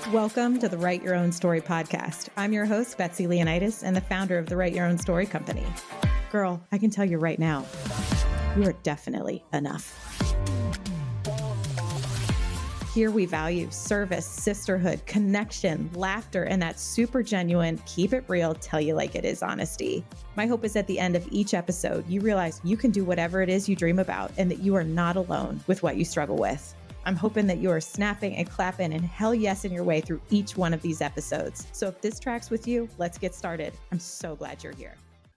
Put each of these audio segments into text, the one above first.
Welcome to the Write Your Own Story podcast. I'm your host, Betsy Leonidas, and the founder of the Write Your Own Story company. Girl, I can tell you right now, you are definitely enough. Here we value service, sisterhood, connection, laughter, and that super genuine, keep it real, tell you like it is honesty. My hope is at the end of each episode, you realize you can do whatever it is you dream about and that you are not alone with what you struggle with. I'm hoping that you are snapping and clapping and hell yesing your way through each one of these episodes. So if this tracks with you, let's get started. I'm so glad you're here.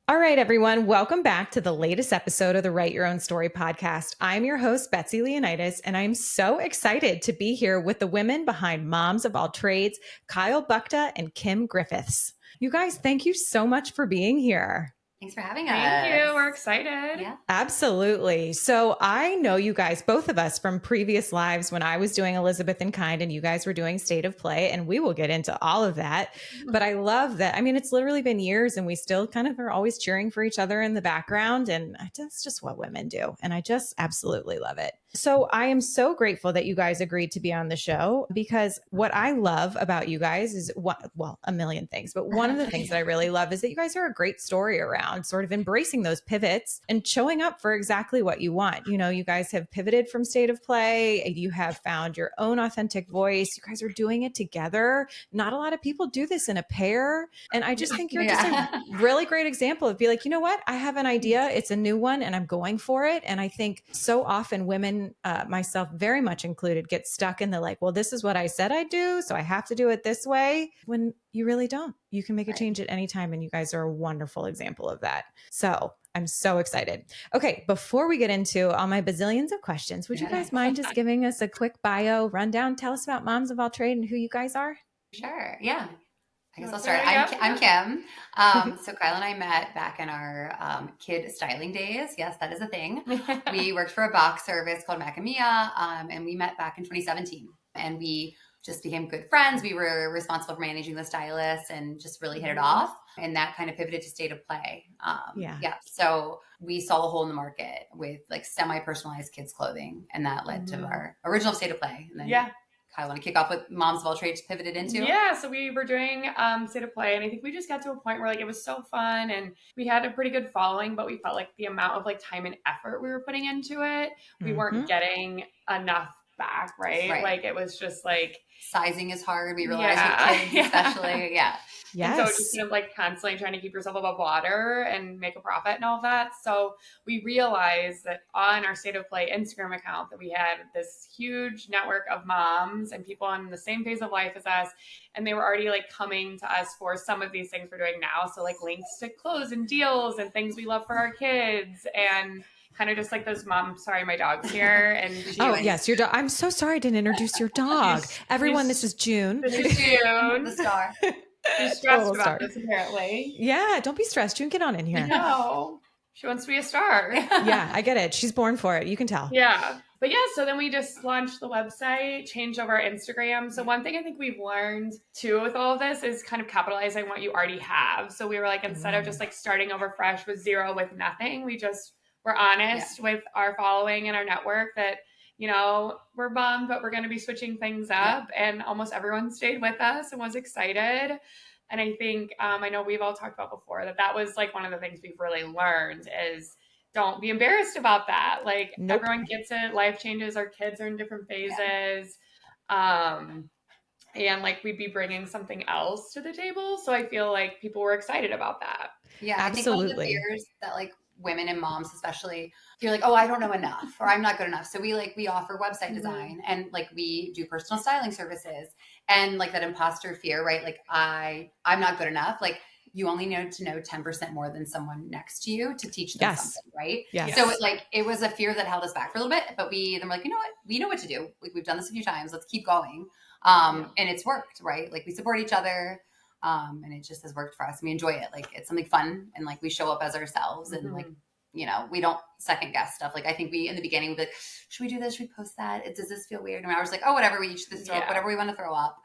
All right, everyone. Welcome back to the latest episode of the Write Your Own Story podcast. I'm your host, Betsy Leonidas, and I'm so excited to be here with the women behind Moms of All Trades, Kyle Buchta and Kim Griffiths. You guys, thank you so much for being here. Thanks for having us. Thank you. We're excited. Yeah. Absolutely. So I know you guys, both of us from previous lives when I was doing Elizabeth in Kind and you guys were doing State of Play, and we will get into all of that. But I love that. I mean, it's literally been years and we still kind of are always cheering for each other in the background. And that's just what women do. And I just absolutely love it. So I am so grateful that you guys agreed to be on the show, because what I love about you guys is a million things, but one of the things that I really love is that you guys are a great story around sort of embracing those pivots and showing up for exactly what you want. You know, you guys have pivoted from State of Play. You have found your own authentic voice. You guys are doing it together. Not a lot of people do this in a pair. And I just think you're just a really great example of be like, you know what? I have an idea. It's a new one and I'm going for it. And I think so often women, myself very much included, get stuck in the like, well, this is what I said I'd do, so I have to do it this way, when you really don't. You can make a change at any time. And you guys are a wonderful example of that. So I'm so excited. Okay, before we get into all my bazillions of questions, would you guys mind just giving us a quick bio rundown? Tell us about Moms of All Trade and who you guys are. Sure. Yeah. I guess I'll start. I'm Kim. So Kyle and I met back in our kid styling days. Yes, that is a thing. We worked for a box service called Macamia, and we met back in 2017. And we just became good friends. We were responsible for managing the stylists and just really hit it off. And that kind of pivoted to State of Play. So we saw a hole in the market with like semi-personalized kids clothing. And that led to our original State of Play. And then Kyle, want to kick off with Moms of All Trades pivoted into? Yeah, so we were doing State of Play, and I think we just got to a point where like it was so fun, and we had a pretty good following, but we felt like the amount of like time and effort we were putting into it, we weren't getting enough back, right? Like it was just like sizing is hard. We realized with kids, especially, Yes. And so just kind of like constantly trying to keep yourself above water and make a profit and all of that. So we realized that on our State of Play Instagram account that we had this huge network of moms and people on the same phase of life as us. And they were already like coming to us for some of these things we're doing now. So like links to clothes and deals and things we love for our kids, and kind of just like those sorry, my dog's here. And yes, your dog. I'm so sorry I didn't introduce your dog. Everyone, this is June. This is June. The star. She's stressed about this, apparently. Yeah, don't be stressed. June, get on in here. No, she wants to be a star. Yeah, I get it. She's born for it. You can tell. Yeah. But yeah, so then we just launched the website, changed over our Instagram. So one thing I think we've learned too with all of this is kind of capitalizing what you already have. So we were like, instead of just like starting over fresh with zero, with nothing, we just were honest with our following and our network that, you know, we're bummed, but we're going to be switching things up. And almost everyone stayed with us and was excited. And I think, I know we've all talked about before that was like one of the things we've really learned is don't be embarrassed about that. Like everyone gets it. Life changes. Our kids are in different phases. And like we'd be bringing something else to the table. So I feel like people were excited about that. Yeah, absolutely. I think one of the fears that like women and moms especially, you're like, oh, I don't know enough, or I'm not good enough. So we offer website design, and like we do personal styling services, and like that imposter fear, right? Like I'm not good enough. Like you only know to know 10% more than someone next to you to teach them something, right? Yes. So it was a fear that held us back for a little bit, but then we're like, you know what? We know what to do. Like we've done this a few times. Let's keep going. And it's worked, right? Like we support each other. And it just has worked for us. We enjoy it. Like it's something fun, and like we show up as ourselves, and like, you know, we don't second guess stuff. Like I think in the beginning we'd be like, should we do this? Should we post that? Does this feel weird? And I was like, oh, whatever. We each throw up whatever we want to throw up,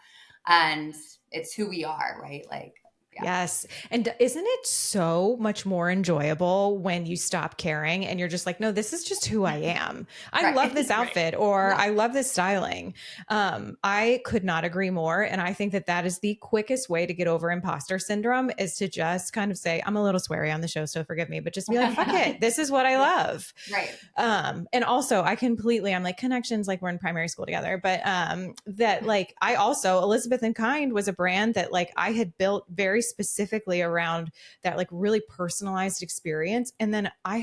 and it's who we are, right? Like Yes. And isn't it so much more enjoyable when you stop caring and you're just like, no, this is just who I am. I love this outfit or I love this styling. I could not agree more. And I think that that is the quickest way to get over imposter syndrome is to just kind of say, I'm a little sweary on the show, so forgive me, but just be like, fuck it. This is what I love. Right. And also I'm like connections, like we're in primary school together, but that like I also Elizabeth and Kind was a brand that like I had built very specifically around that like really personalized experience. And then I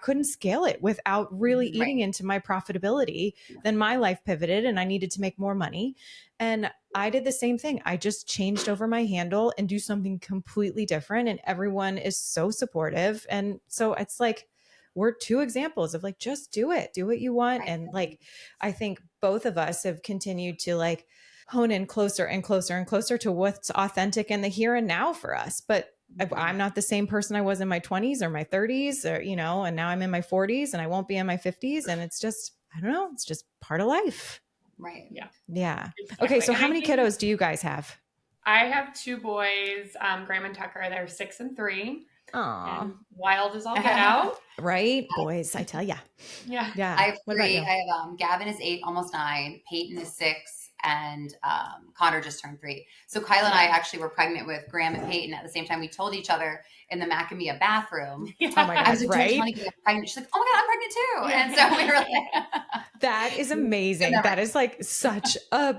couldn't scale it without really eating into my profitability. Then my life pivoted and I needed to make more money. And I did the same thing. I just changed over my handle and do something completely different. And everyone is so supportive. And so it's like, we're two examples of like, just do it, do what you want. And like, I think both of us have continued to like hone in closer and closer and closer to what's authentic in the here and now for us. But I'm not the same person I was in my 20s or my 30s or, you know, and now I'm in my 40s and I won't be in my 50s. And it's just, I don't know, it's just part of life. Right. Yeah. Yeah. Exactly. Okay. So and how many kiddos do you guys have? I have 2 boys, Graham and Tucker. They're 6 and 3. Oh, wild as all get out. Right, boys, I tell ya. Yeah. I have What about 3. you? I have Gavin is 8, almost 9. Peyton is 6, and Connor just turned 3. So Kyla and I actually were pregnant with Graham and Peyton at the same time. We told each other in the Macamia bathroom. Oh my God, I was like, right? "Don't you want to get pregnant?" She's like, "Oh my God, I'm pregnant too!" And so we were like, That is amazing. That is like such a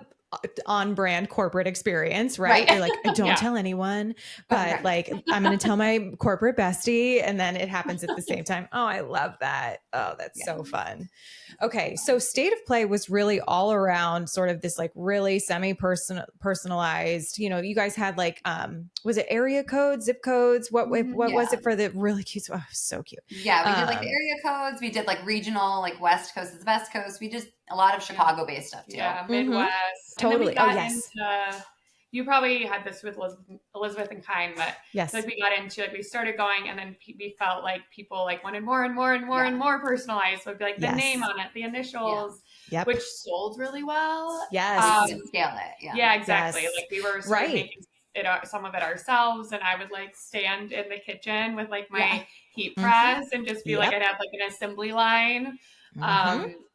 on brand corporate experience, right? You're like, don't tell anyone, but like, I'm going to tell my corporate bestie. And then it happens at the same time. Oh, I love that. Oh, that's so fun. Okay. So State of Play was really all around sort of this like really personalized, you know, you guys had like, was it area codes, zip codes? What was it for the really cute? Oh, so cute. Yeah. We did like the area codes. We did like regional, like West Coast is the best coast. We just a lot of Chicago based stuff too. Yeah. Midwest. Totally. And then we got into, you probably had this with Elizabeth and Kind, but like we got into like we started going and then we felt like people like wanted more and more and more and more personalized. So it'd be like the name on it, the initials, which sold really well. Yes. Scale it. Yeah, exactly. Like we were sort of making some of it ourselves, and I would like stand in the kitchen with like my heat press and just be like I'd have like an assembly line.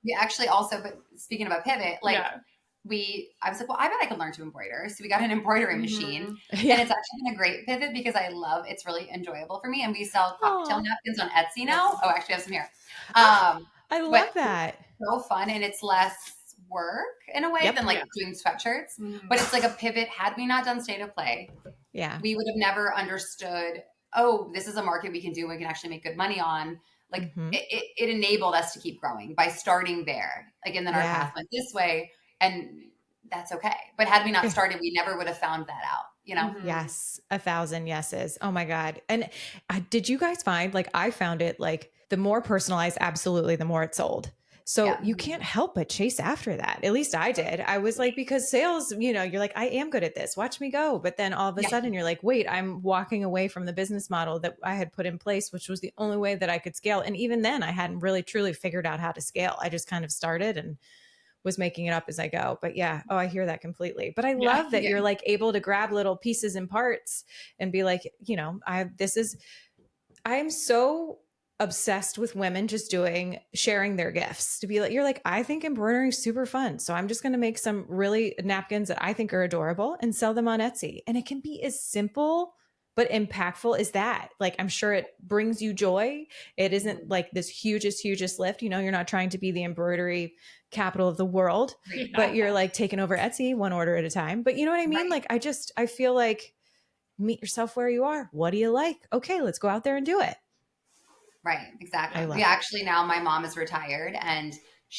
We actually also, but speaking of a pivot, like I was like, well, I bet I could learn to embroider. So we got an embroidery machine, and it's actually been a great pivot because it's really enjoyable for me. And we sell cocktail napkins on Etsy now. Oh, actually I have some here. I love that. So fun. And it's less work in a way than like doing sweatshirts, but it's like a pivot. Had we not done State of Play, we would have never understood, oh, this is a market we can do. We can actually make good money on. Like it enabled us to keep growing by starting there. Like, and then our path went this way, and that's okay. But had we not started, we never would have found that out, you know? Yes. 1,000 yeses. Oh my God. And did you guys find, like, I found it like the more personalized, absolutely, the more it sold. So you can't help but chase after that. At least I did. I was like, because sales, you know, you're like, I am good at this. Watch me go. But then all of a sudden you're like, wait, I'm walking away from the business model that I had put in place, which was the only way that I could scale. And even then I hadn't really truly figured out how to scale. I just kind of started and was making it up as I go. But I hear that completely. But I love that you're like able to grab little pieces and parts and be like, you know, I'm so obsessed with women just sharing their gifts to be like, you're like, I think embroidery is super fun. So I'm just going to make some really napkins that I think are adorable and sell them on Etsy. And it can be as simple but impactful as that. Like, I'm sure it brings you joy. It isn't like this hugest lift. You know, you're not trying to be the embroidery capital of the world, but you're like taking over Etsy one order at a time. But you know what I mean? Like, I feel like meet yourself where you are. What do you like? Okay, let's go out there and do it. Right. Exactly. We actually, now my mom is retired and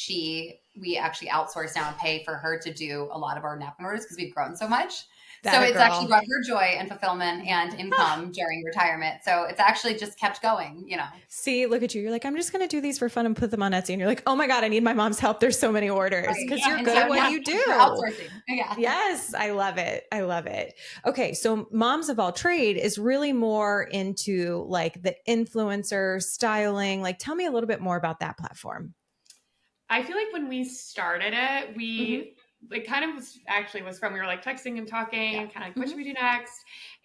we actually outsource now and pay for her to do a lot of our napkin orders because we've grown so much. So it's actually brought her joy and fulfillment and income during retirement. So it's actually just kept going, you know. See, look at you. You're like, I'm just going to do these for fun and put them on Etsy. And you're like, oh my God, I need my mom's help. There's so many orders because you're good at what you do. Outsourcing. Yeah. Yes. I love it. I love it. Okay. So Moms of All Trade is really more into like the influencer styling. Like, tell me a little bit more about that platform. I feel like when we started it, we it kind of was from, we were like texting and talking and kind of like, what should Mm-hmm. we do next?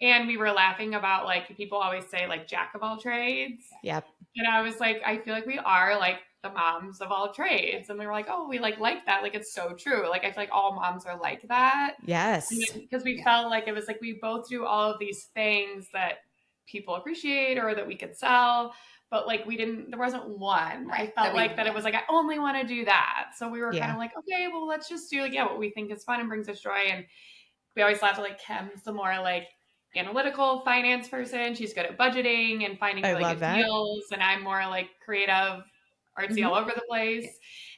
And we were laughing about like, people always say like jack of all trades. Yep. And I was like, I feel like we are like the moms of all trades. And we were like, oh, we like that. Like, it's so true. Like, I feel like all moms are like that. Yes. Because we felt like it was like, we both do all of these things that people appreciate or that we could sell. But like, there wasn't one. I felt like that it was like, I only want to do that. So we were kind of like, okay, well, let's just do like, what we think is fun and brings us joy. And we always thought like Kim's the more like analytical finance person. She's good at budgeting and finding really good deals. And I'm more like creative, artsy all over the place.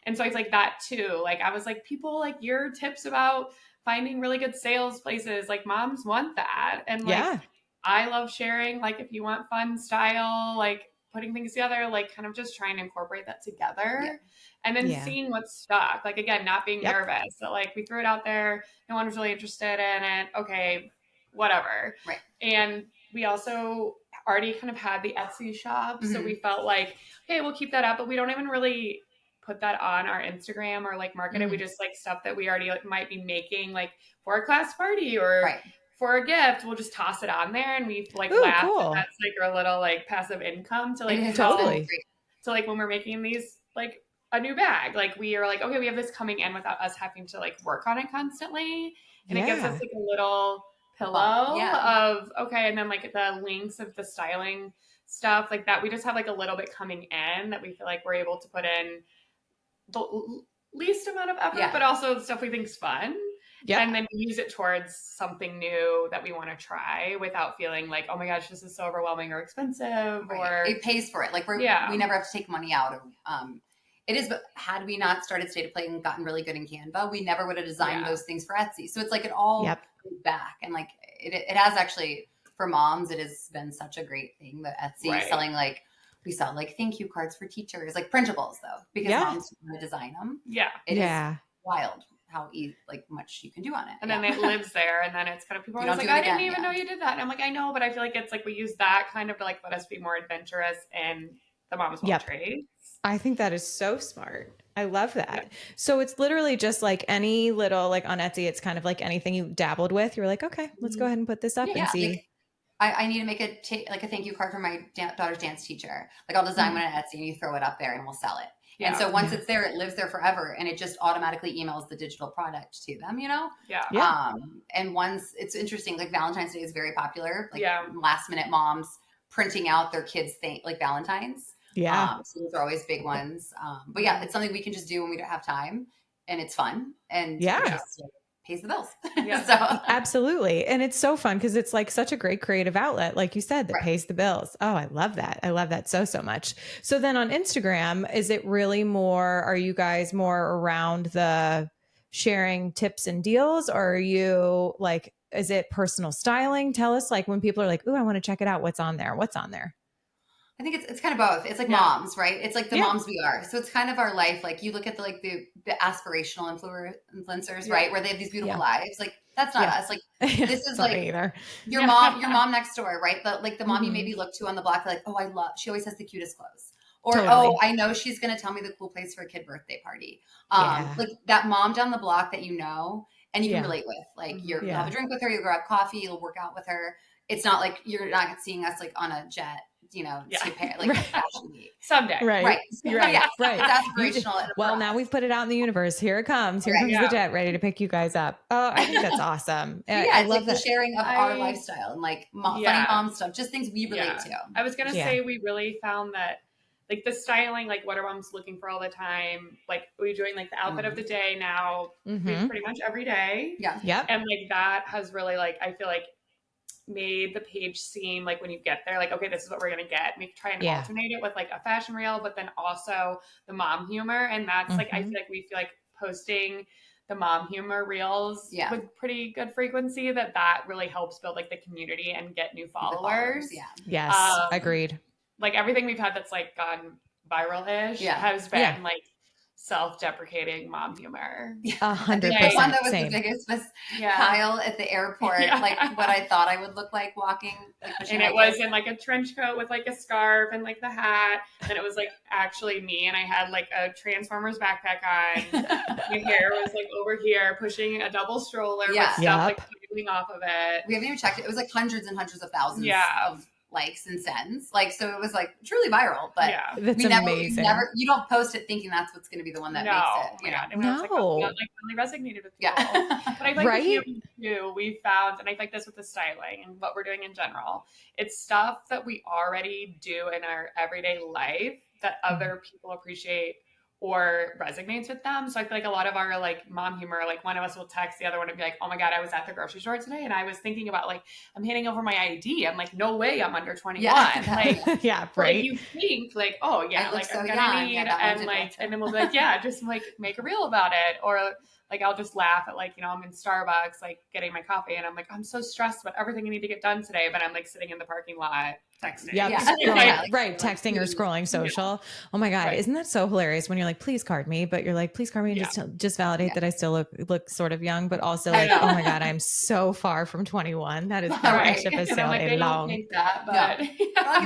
And so it's like that too. Like I was like, people like your tips about finding really good sales places, like moms want that. And like, I love sharing, like if you want fun style, like putting things together, like kind of just trying to incorporate that together and then seeing what's stuck. Like, again, not being nervous. So like we threw it out there. No one was really interested in it. Okay, whatever. Right. And we also already kind of had the Etsy shop. So we felt like, okay, we'll keep that up, but we don't even really put that on our Instagram or like market it. We just like stuff that we already like might be making like for a class party or for a gift, we'll just toss it on there and we like laugh. Cool. That's like our little like passive income to like totally. So like when we're making these like a new bag, like we are like, okay, we have this coming in without us having to like work on it constantly. And it gives us like a little pillow of, okay. And then like the links of the styling stuff like that. We just have like a little bit coming in that we feel like we're able to put in the least amount of effort, but also the stuff we think is fun. Yeah. And then use it towards something new that we want to try without feeling like, oh my gosh, this is so overwhelming or expensive or it pays for it. Like we never have to take money out of, it is, but had we not started State of Play and gotten really good in Canva, we never would have designed those things for Etsy. So it's like it all goes back. And like it has actually, for moms, it has been such a great thing that Etsy selling like, we sell like thank you cards for teachers, like printables though, because moms want to design them. Yeah. It is wild how much you can do on it. And then it lives there. And then it's kind of people are like, I didn't even know you did that. And I'm like, I know, but I feel like it's like we use that kind of to like let us be more adventurous and the mom's trades. I think that is so smart. I love that. Yeah. So it's literally just like any little, like on Etsy, it's kind of like anything you dabbled with. You're like, okay, let's go ahead and put this up and see. Like, I need to make a thank you card for my daughter's dance teacher. Like I'll design one on Etsy and you throw it up there and we'll sell it. Yeah. And so once it's there, it lives there forever and it just automatically emails the digital product to them, you know? Yeah. And once it's interesting, like Valentine's Day is very popular. Like last minute moms printing out their kids like Valentine's. Yeah. So those are always big ones. But yeah, it's something we can just do when we don't have time and it's fun and it just pays the bills. Yeah. So absolutely. And it's so fun because it's like such a great creative outlet, like you said, that pays the bills. Oh, I love that. I love that so much. So then on Instagram, is it really are you guys more around the sharing tips and deals, or are you like, is it personal styling? Tell us, like when people are like, ooh, I want to check it out. What's on there? I think it's kind of both. It's like moms, right? It's like the moms we are. So it's kind of our life. Like you look at the aspirational influencers, right? Where they have these beautiful lives. Like that's not us. Like this is like your mom next door, right? The mom you maybe look to on the block, like, oh, she always has the cutest clothes. Or, oh, I know she's going to tell me the cool place for a kid birthday party. Like that mom down the block that you know, and you can relate with. Like you'll have a drink with her, you'll grab coffee, you'll work out with her. It's not like you're not seeing us like on a jet, you know, to pay, like fashion week. Someday. Right. Right. Right. It's aspirational. Well, now we've put it out in the universe. Here it comes. Here comes the jet ready to pick you guys up. Oh, I think that's awesome. I love the sharing of our lifestyle and like funny mom stuff, just things we relate to. I was going to say, we really found that like the styling, like what are moms looking for all the time? Like we're doing like the outfit of the day now pretty much every day. Yeah. Yep. And like that has really like, I feel like made the page seem like when you get there, like, okay, this is what we're going to get. We try and alternate it with like a fashion reel, but then also the mom humor. And that's like, I feel like we feel like posting the mom humor reels with pretty good frequency, that really helps build like the community and get new followers. Yes. Agreed. Like everything we've had that's like gone viral-ish has been like self-deprecating mom humor. 100%. The one that was Same. the biggest was Kyle at the airport, like what I thought I would look like walking. Like, and it was in like a trench coat with like a scarf and like the hat. And it was like actually me. And I had like a Transformers backpack on. My hair was like over here pushing a double stroller with stuff like coming off of it. We haven't even checked it. It was like hundreds and hundreds of thousands of likes and sends. Like, so it was like truly viral, but that's amazing. You don't post it thinking that's what's going to be the one that makes it. You know? And I was like, oh, that like really resonated with people. But I like too, we found, and I like this with the styling and what we're doing in general, it's stuff that we already do in our everyday life that other people appreciate or resonates with them. So I feel like a lot of our like mom humor, like one of us will text the other one and be like, oh my God, I was at the grocery store today and I was thinking about like, I'm handing over my ID. I'm like, no way I'm under 21. Like, like you think like, oh yeah, like I'm gonna need, and like, and then we'll be like, just like make a reel about it. Or like, I'll just laugh at like, you know, I'm in Starbucks, like getting my coffee and I'm like, I'm so stressed about everything I need to get done today. But I'm like sitting in the parking lot texting. Texting or scrolling social. Oh my God. Isn't that so hilarious when you're like, please card me, but you're like, please card me and just validate that I still look sort of young, but also like, oh my God, I'm so far from 21. That is partnership is so like, long.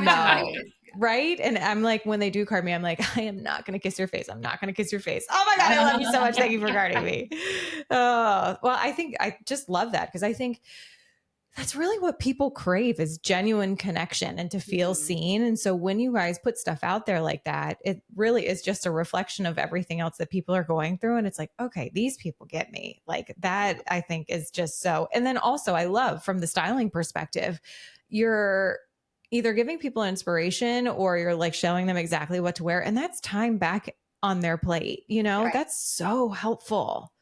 No. Right. And I'm like, when they do card me, I'm like, I am not going to kiss your face. I'm not going to kiss your face. Oh my God. I love you so much. Thank you for carding me. Well, I think I just love that because I think that's really what people crave is genuine connection and to feel seen. And so when you guys put stuff out there like that, it really is just a reflection of everything else that people are going through. And it's like, okay, these people get me. Like that, I think is just so. And then also I love from the styling perspective, you're either giving people inspiration or you're like showing them exactly what to wear. And that's time back on their plate. You know, that's so helpful.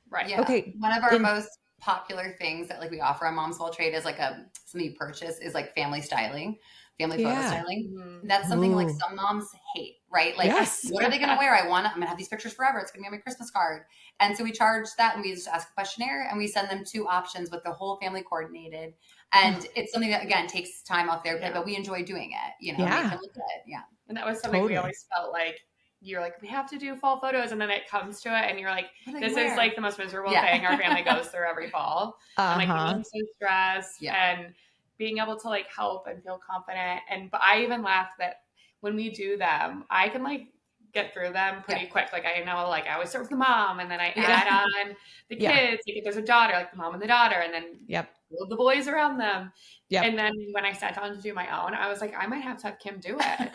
Right. Yeah. Okay. One of our most popular things that like we offer on Moms of All Trade is like something you purchase is like family styling, family photo styling. Mm-hmm. That's something like some moms hate, right? Like, what are they going to wear? I'm going to have these pictures forever. It's going to be on my Christmas card. And so we charge that and we just ask a questionnaire and we send them 2 options with the whole family coordinated. And it's something that, again, takes time off their plate, but we enjoy doing it, you know, make it look good. Yeah. And that was something we always felt like, you're like, we have to do fall photos. And then it comes to it and you're like, this is like the most miserable thing our family goes through every fall. And like being so stressed and being able to like help and feel confident. But I even laughed that when we do them, I can like get through them pretty quick. Like I know, like I always start with the mom and then I add on the kids. Like if there's a daughter, like the mom and the daughter, and then build the boys around them. Yep. And then when I sat down to do my own, I was like, I might have to have Kim do it.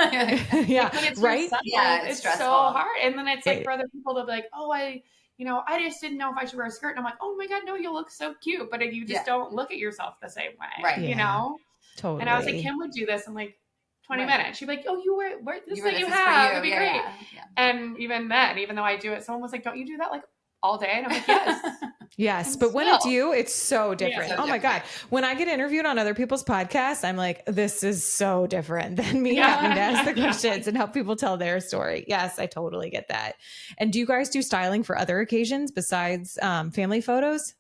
It's stressful. So hard. And then it's like for other people, they'll be like, oh, I just didn't know if I should wear a skirt. And I'm like, oh my God, no, you look so cute. But you just don't look at yourself the same way. Right. You know? Totally. And I was like, Kim would do this in like 20 minutes. She'd be like, oh, you wear this that you have. It'd be great. Yeah. And even then, even though I do it, someone was like, don't you do that like all day? And I'm like, yes. Yes. But when it's you, it's so different. Oh my God. When I get interviewed on other people's podcasts, I'm like, this is so different than me having to ask the questions and help people tell their story. Yes, I totally get that. And do you guys do styling for other occasions besides family photos?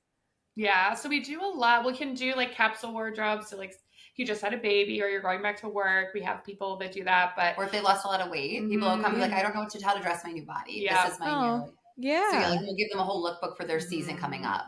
Yeah. So we do a lot. We can do like capsule wardrobes. So like you just had a baby or you're going back to work. We have people that do that. Or if they lost a lot of weight, people will come and be like, I don't know how to dress my new body. This is my new. Yeah. So we'll give them a whole lookbook for their season coming up.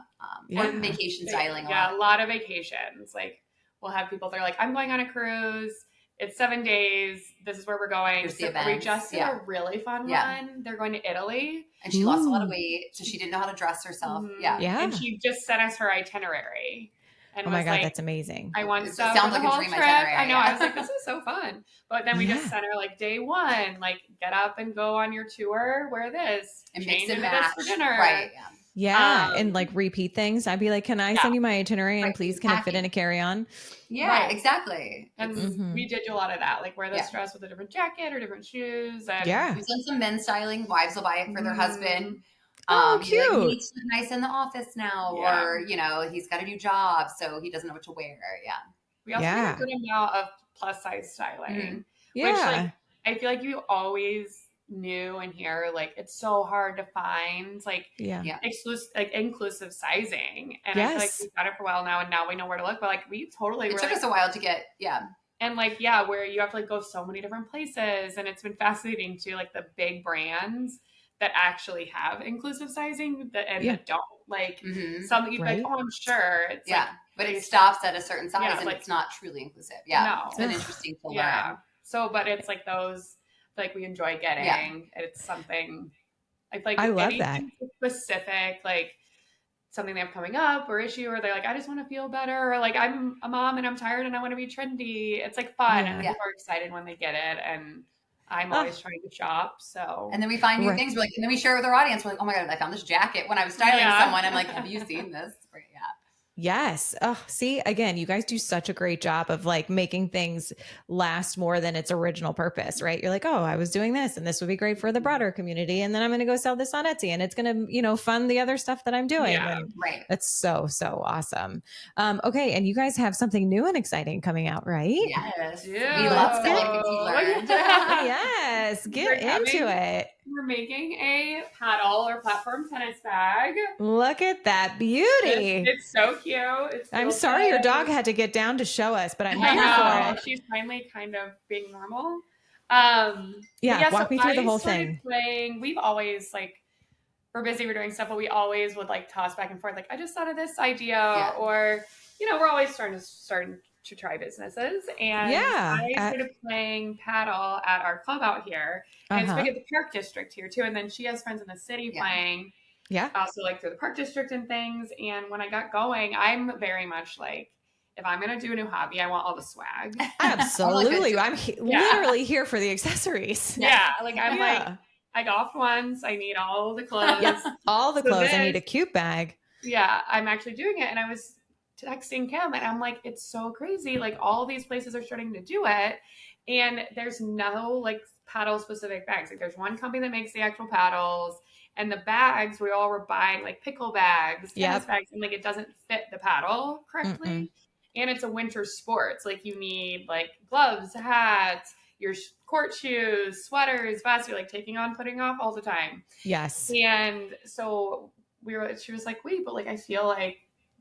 Or vacation styling. A lot of vacations. Like we'll have people, they're like, I'm going on a cruise. It's 7 days. This is where we're going. So we just did a really fun one. They're going to Italy. And she lost a lot of weight. So she didn't know how to dress herself. Yeah. And she just sent us her itinerary. And oh my God, that's amazing. I want stuff for the whole trip. I know. I was like, this is so fun. But then we just sent her like day 1, like get up and go on your tour, wear this, and change mix and into match. This for dinner. Right. Yeah. And like repeat things. I'd be like, can I send you my itinerary and please can it fit in a carry-on? Yeah, exactly. And we did do a lot of that. Like wear this dress with a different jacket or different shoes. And we've done some men's styling. Wives will buy it for their husband. Oh, cute. Like, he needs to look nice in the office now, or, you know, he's got a new job, so he doesn't know what to wear. Yeah. We also do a good amount of plus size styling, which like, I feel like you always knew and hear, like, it's so hard to find, like, exclusive, like inclusive sizing. And I feel like we've got it for a while now, and now we know where to look, but like, we totally took us a while to get, And like, where you have to like go so many different places. And it's been fascinating too, like the big brands that actually have inclusive sizing that don't. Like some you'd be like, Right. oh, I'm sure. It's like, but it stops at a certain size and like, it's not truly inclusive. Yeah. No. It's been interesting to learn. Yeah. So, but it's like those like we enjoy getting. Yeah. It's something I like I love anything specific, like something they have coming up or issue, or they're like, I just want to feel better, or like I'm a mom and I'm tired and I want to be trendy. It's like fun and people are excited when they get it, and I'm always trying to shop. So and then we find new things. We're like, and then we share with our audience. We're like, oh my god, I found this jacket when I was styling someone. I'm like, have you seen this? Yeah. Yes. Oh, see, again, you guys do such a great job of like making things last more than its original purpose, right? You're like, oh, I was doing this and this would be great for the broader community. And then I'm going to go sell this on Etsy and it's going to, fund the other stuff that I'm doing. Yeah, and that's so, so awesome. Okay. And you guys have something new and exciting coming out, right? Yes. We love selling things we learned. Yes. Get into it. We're making a paddle or platform tennis bag. Look at that beauty. It's so cute. I'm sorry your dog had to get down to show us, but I'm here for it. She's finally kind of being normal. Walk me through the whole thing. We've always we're busy, we're doing stuff, but we always would toss back and forth. Like, I just thought of this idea, or we're always starting to try businesses. And I started playing paddle at our club out here. And it's big at the Park District here too. And then she has friends in the city playing. Yeah. Also through the Park District and things. And when I got going, I'm very much if I'm going to do a new hobby, I want all the swag. Absolutely. I'm literally here for the accessories. Yeah. I golfed once. I need all the clothes. All the clothes. I need a cute bag. Yeah. I'm actually doing it. And I was texting Kim and I'm like, it's so crazy. All these places are starting to do it. And there's no paddle specific bags. There's one company that makes the actual paddles, and the bags we all were buying pickle bags, tennis bags, and it doesn't fit the paddle correctly. Mm-mm. And it's a winter sport. It's you need gloves, hats, your court shoes, sweaters, vests. You're taking on, putting off all the time. Yes. And so she was like, wait, but I feel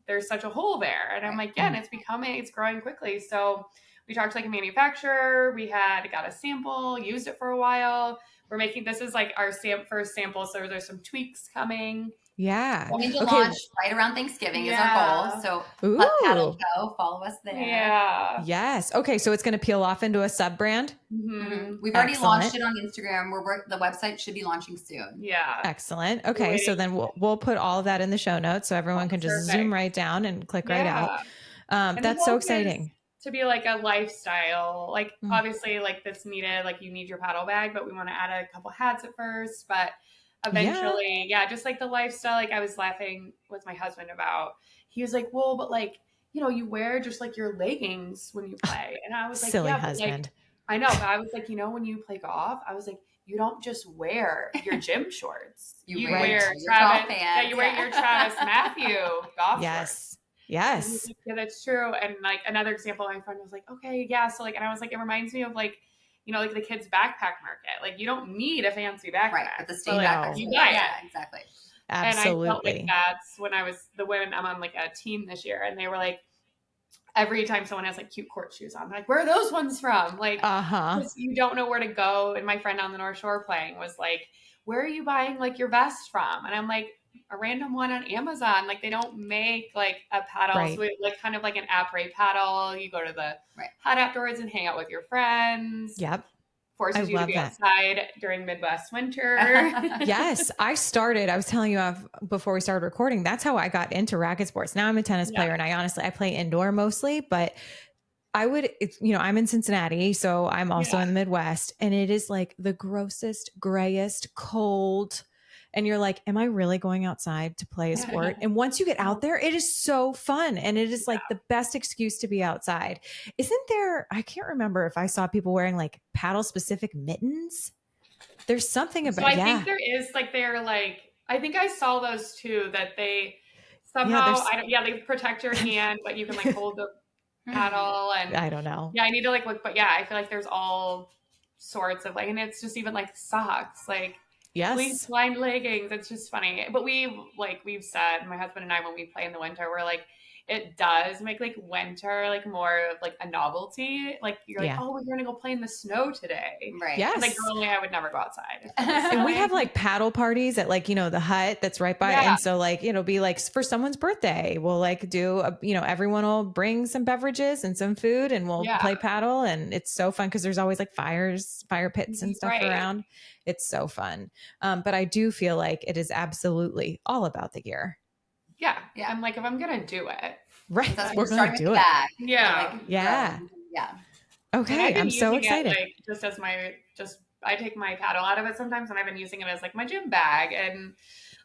there's such a hole there. And I'm like, yeah, and it's growing quickly. So we talked to a manufacturer. We got a sample, used it for a while. This is our first sample. So there's some tweaks coming. Yeah. We need to launch right around Thanksgiving is our goal. So let Paddle go. Follow us there. Yeah. Yes. Okay. So it's going to peel off into a sub brand. Mm-hmm. We've already launched it on Instagram. The website should be launching soon. Yeah. Excellent. Okay. So then we'll put all of that in the show notes so everyone can just zoom right down and click right out. That's so exciting. To be a lifestyle, obviously this needed, you need your paddle bag, but we want to add a couple hats at first, but eventually, just the lifestyle. I was laughing with my husband about, he was like, well, but you wear just your leggings when you play. And I was like, silly husband. I know, but I was like, when you play golf, I was like, you don't just wear your gym shorts. You wear Travis. Yeah, you wear your Travis Matthew golf shorts. Yes. Yeah, that's true. And another example, my friend was like, okay, yeah. So and I was like, it reminds me of the kids' backpack market. You don't need a fancy backpack. Right. At the state backpack. You buy it. Yeah, exactly. Absolutely. And I felt that's when I was the women, I'm on a team this year, and they were every time someone has cute court shoes on, where are those ones from? Because you don't know where to go. And my friend on the North Shore playing was where are you buying your vest from? And I'm like, a random one on Amazon. They don't make a paddle. Right. So we kind of an après paddle. You go to the hut afterwards and hang out with your friends. Yep. Forces you to be outside during Midwest winter. Yes. I was telling you before we started recording, that's how I got into racket sports. Now I'm a tennis player and I play indoor mostly, but I'm in Cincinnati, so I'm also in the Midwest, and it is the grossest, grayest, cold. And you're like, am I really going outside to play a sport? And once you get out there, it is so fun. And it is the best excuse to be outside. Isn't there, I can't remember if I saw people wearing paddle specific mittens. There's something about, so I think there is I think I saw those too, that they somehow, they protect your hand, but you can hold the paddle. And I don't know. Yeah, I need to look, but I feel there's all sorts of and it's just even socks, yes, fleece lined leggings. It's just funny. But we've said, my husband and I, when we play in the winter, we're it does make like winter like more of like a novelty. Like you're like, oh, we're going to go play in the snow today. Right. Yes. Like normally I would never go outside. And we have like paddle parties at like, the hut that's right by. Yeah. And so like, it'll be like for someone's birthday, we'll like do, everyone will bring some beverages and some food and we'll play paddle. And it's so fun because there's always like fire pits and stuff around. It's so fun. But I do feel like it is absolutely all about the gear. Yeah. I'm like, if I'm going to do it. Right. We're going to do it. Yeah. Like, yeah. Yeah. Okay. I'm so excited. Like, I take my paddle out of it sometimes and I've been using it as like my gym bag. And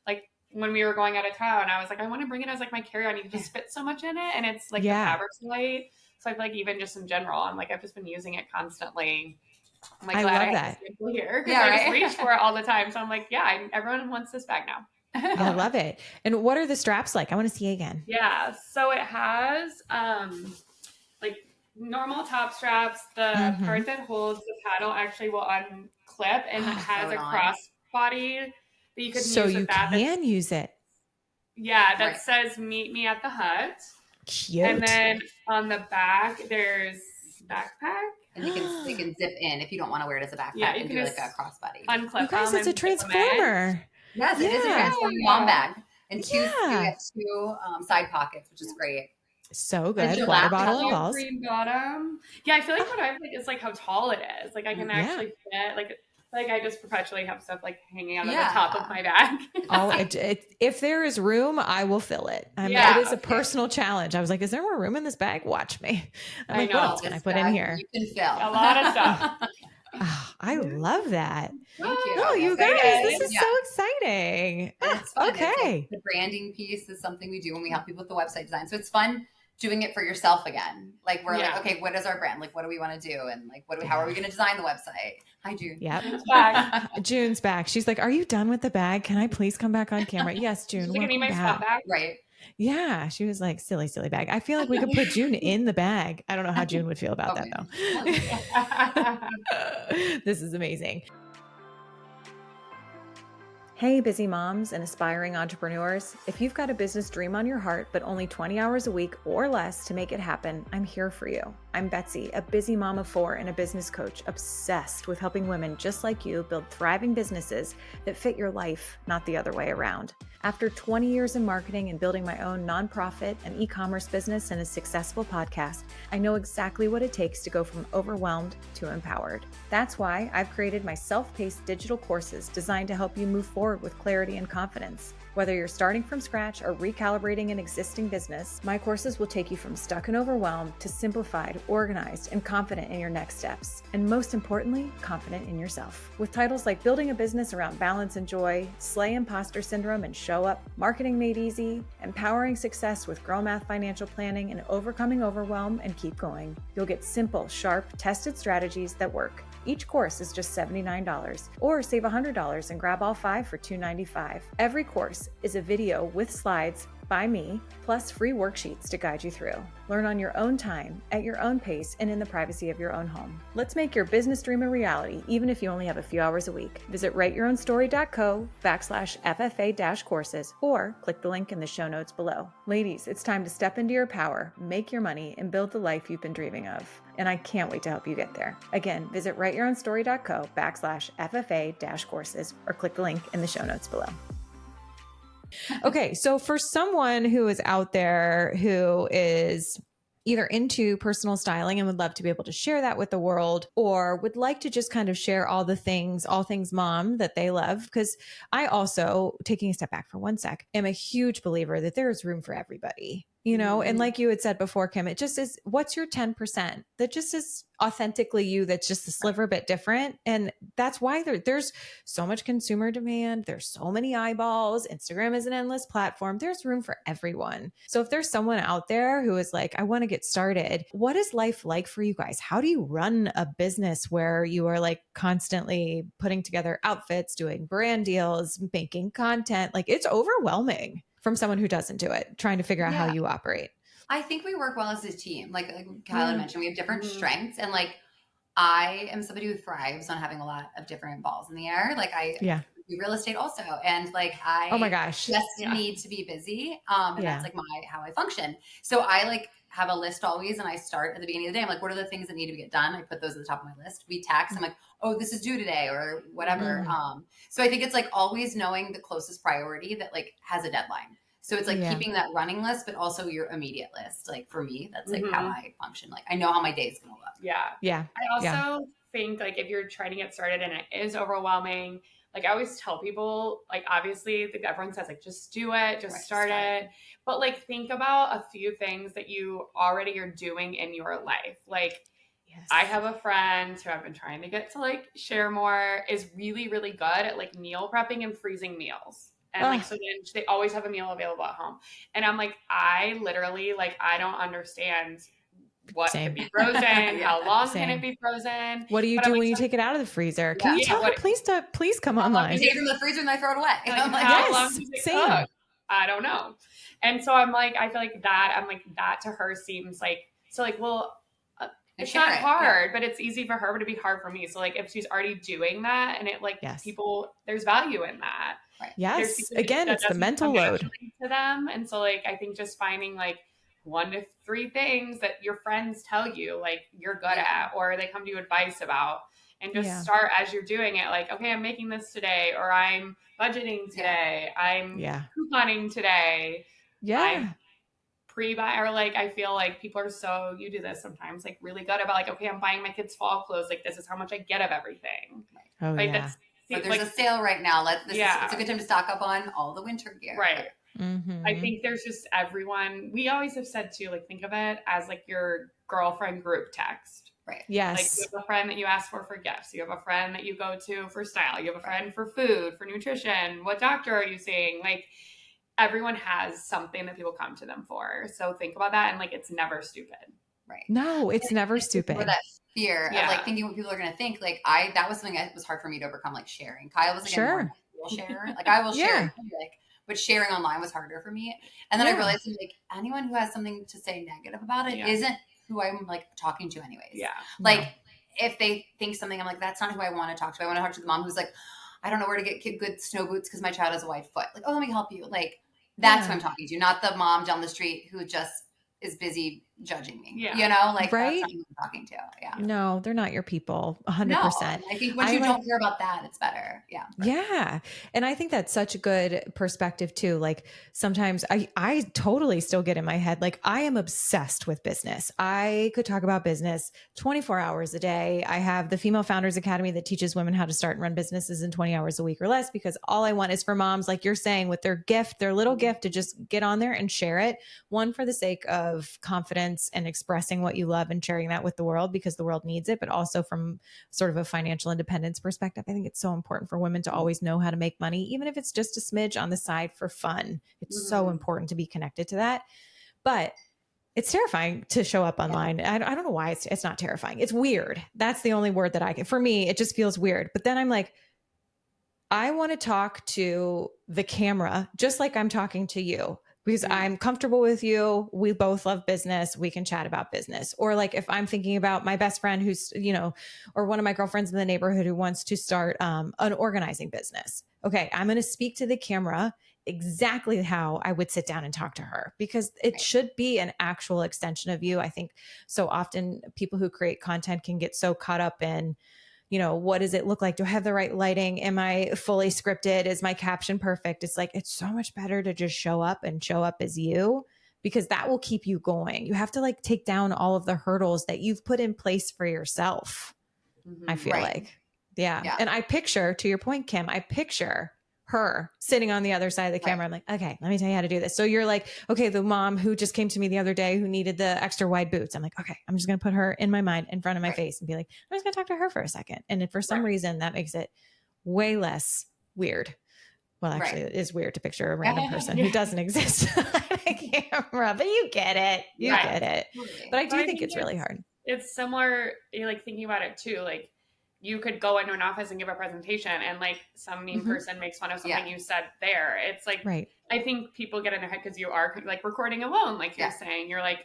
like when we were going out of town, I was like, I want to bring it as like my carry-on. You can just fit so much in it. And it's like the fabric's light. So I feel like even just in general, I've just been using it constantly. I'm like, I glad love that. Here because I just reach for it all the time. So I'm like, everyone wants this bag now. I love it. And what are the straps like? I want to see again. Yeah. So it has like normal top straps. The part that holds the paddle actually will unclip and it has a crossbody that you could use. So you can use it. Yeah. That says meet me at the hut. Cute. And then on the back, there's backpack. And you can zip in if you don't want to wear it as a backpack. Yeah, you and can do like a crossbody. Unclip. You guys, it's a transformer. Yes, it is a transforming mom bag. And you have two side pockets, which is great. So good. Water bottle and balls. Green bottom. Yeah, I feel like what I like is like how tall it is. Like I can actually fit like I just perpetually have stuff like hanging out of the top of my bag. If there is room, I will fill it. It is a personal challenge. I was like, is there more room in this bag? Watch me. I'm like, what else can I put in here? You can fill a lot of stuff. Oh, I love that. Thank you. Oh, you guys, this is so exciting. Okay. The branding piece is something we do when we help people with the website design. So it's fun doing it for yourself again. Like we're like, okay, what is our brand? Like, what do we want to do? And like, how are we going to design the website? Hi, June. Yep. Back. June's back. She's like, are you done with the bag? Can I please come back on camera? Yes, June. She's like, I need my stuff back. Right. Yeah. She was like, silly bag. I feel like we could put June in the bag. I don't know how June would feel about that though. This is amazing. Hey, busy moms and aspiring entrepreneurs. If you've got a business dream on your heart, but only 20 hours a week or less to make it happen, I'm here for you. I'm Betsy, a busy mom of 4 and a business coach obsessed with helping women just like you build thriving businesses that fit your life, not the other way around. After 20 years in marketing and building my own nonprofit and e-commerce business and a successful podcast, I know exactly what it takes to go from overwhelmed to empowered. That's why I've created my self-paced digital courses designed to help you move forward with clarity and confidence. Whether you're starting from scratch or recalibrating an existing business, my courses will take you from stuck and overwhelmed to simplified, organized, and confident in your next steps. And most importantly, confident in yourself. With titles like Building a Business Around Balance and Joy, Slay Imposter Syndrome and Show Up, Marketing Made Easy, Empowering Success with Grow Math Financial Planning, and Overcoming Overwhelm, and keep going. You'll get simple, sharp, tested strategies that work. Each course is just $79, or save $100 and grab all 5 for $295. Every course is a video with slides by me, plus free worksheets to guide you through. Learn on your own time, at your own pace, and in the privacy of your own home. Let's make your business dream a reality, even if you only have a few hours a week. Visit writeyourownstory.co/FFA-courses or click the link in the show notes below. Ladies, it's time to step into your power, make your money, and build the life you've been dreaming of. And I can't wait to help you get there. Again, visit writeyourownstory.co/FFA-courses or click the link in the show notes below. Okay, so for someone who is out there who is either into personal styling and would love to be able to share that with the world, or would like to just kind of share all things mom that they love, because I also, taking a step back for one sec, am a huge believer that there is room for everybody. And like you had said before, Kim, it just is, what's your 10% that just is authentically you, that's just a sliver bit different. And that's why there's so much consumer demand. There's so many eyeballs. Instagram is an endless platform. There's room for everyone. So if there's someone out there who is like, I want to get started, what is life like for you guys? How do you run a business where you are like constantly putting together outfits, doing brand deals, making content? Like, it's overwhelming from someone who doesn't do it, trying to figure out how you operate. I think we work well as a team. Like Kyla mentioned, we have different strengths. And like, I am somebody who thrives on having a lot of different balls in the air. Like we do real estate also. And like, Oh my I gosh. just Yeah. need to be busy. And Yeah. that's like how I function. So I like have a list always. And I start at the beginning of the day. I'm like, what are the things that need to get done? I put those at the top of my list. We text. I'm like, oh, this is due today or whatever. So I think it's like always knowing the closest priority that like has a deadline. So it's like keeping that running list, but also your immediate list. Like for me, that's like how I function. Like I know how my day is going to look. Yeah. Yeah. I also think like if you're trying to get started and it is overwhelming, like I always tell people, like obviously the everyone says like just do it, just start it. But like think about a few things that you already are doing in your life. Like I have a friend who I've been trying to get to like share more, is really, really good at like meal prepping and freezing meals. And like, so then they always have a meal available at home. And I'm like, I literally, like, I don't understand what could be frozen, how long can it be frozen. What do you do when you take it out of the freezer? Can you tell her, please come online? I take it from the freezer and I throw it away. Like, I'm like, how long does it cook? I don't know. And so I'm like, I feel like that, I'm like, that to her seems like, so like, well, it's not hard, but it's easy for her, but it'd be hard for me. So like if she's already doing that and it like people, there's value in that. Yes. Again, it's the mental load to them. And so like, I think just finding like 1 to 3 things that your friends tell you, like you're good at, or they come to you advice about, and just start as you're doing it. Like, okay, I'm making this today, or I'm budgeting today. I'm couponing today. I'm pre-buy, or like I feel like people are so, you do this sometimes, like really good about like, okay, I'm buying my kids fall clothes, like this is how much I get of everything. That's so there's a sale right now. It's a good time to stock up on all the winter gear. I think there's just everyone, we always have said too, like think of it as like your girlfriend group text. Yes. Like you have a friend that you ask for gifts. You have a friend that you go to for style. You have a friend for food, for nutrition. What doctor are you seeing? Like everyone has something that people come to them for. So think about that. And like, it's never stupid. No, it's never stupid. For that fear of like thinking what people are going to think. Like that was something that was hard for me to overcome, like sharing. Kyle was like a more share. Like I will share in public, but sharing online was harder for me. And then I realized like anyone who has something to say negative about it isn't who I'm like talking to anyways. Like if they think something, I'm like, that's not who I want to talk to. I want to talk to the mom who's like, I don't know where to get good snow boots because my child has a white foot. Like, oh, let me help you. Like that's who I'm talking to, not the mom down the street who just is busy judging me. You know, like that's not who I'm talking to. No, they're not your people. 100%. No, I think once you don't hear about that, it's better. Yeah. And I think that's such a good perspective too. Like sometimes I totally still get in my head, like I am obsessed with business. I could talk about business 24 hours a day. I have the Female Founders Academy that teaches women how to start and run businesses in 20 hours a week or less, because all I want is for moms, like you're saying, with their gift, their little gift, to just get on there and share it. One, for the sake of confidence and expressing what you love and sharing that with the world because the world needs it, but also from sort of a financial independence perspective. I think it's so important for women to always know how to make money, even if it's just a smidge on the side for fun. It's so important to be connected to that. But it's terrifying to show up online. I don't know why it's not terrifying. It's weird. That's the only word that I can, for me, it just feels weird. But then I'm like, I want to talk to the camera just like I'm talking to you, because I'm comfortable with you. We both love business. We can chat about business. Or like if I'm thinking about my best friend who's, or one of my girlfriends in the neighborhood who wants to start an organizing business. Okay, I'm going to speak to the camera exactly how I would sit down and talk to her, because it should be an actual extension of you. I think so often people who create content can get so caught up in, what does it look like? Do I have the right lighting? Am I fully scripted? Is my caption perfect? It's like, it's so much better to just show up as you, because that will keep you going. You have to like take down all of the hurdles that you've put in place for yourself. I feel like, yeah. And I picture, to your point, Kim, I picture her sitting on the other side of the camera. I'm like, okay, let me tell you how to do this. So you're like, okay, the mom who just came to me the other day who needed the extra wide boots. I'm like, okay, I'm just going to put her in my mind, in front of my face, and be like, I'm just going to talk to her for a second. And if for some reason that makes it way less weird. Well, actually it is weird to picture a random person who doesn't exist on a camera, but you get it. You get it. But I do think it's really hard. It's similar, like thinking about it too, like you could go into an office and give a presentation and like some mean person makes fun of something you said there. It's like, I think people get in their head because you are like recording alone, like you're saying, you're like,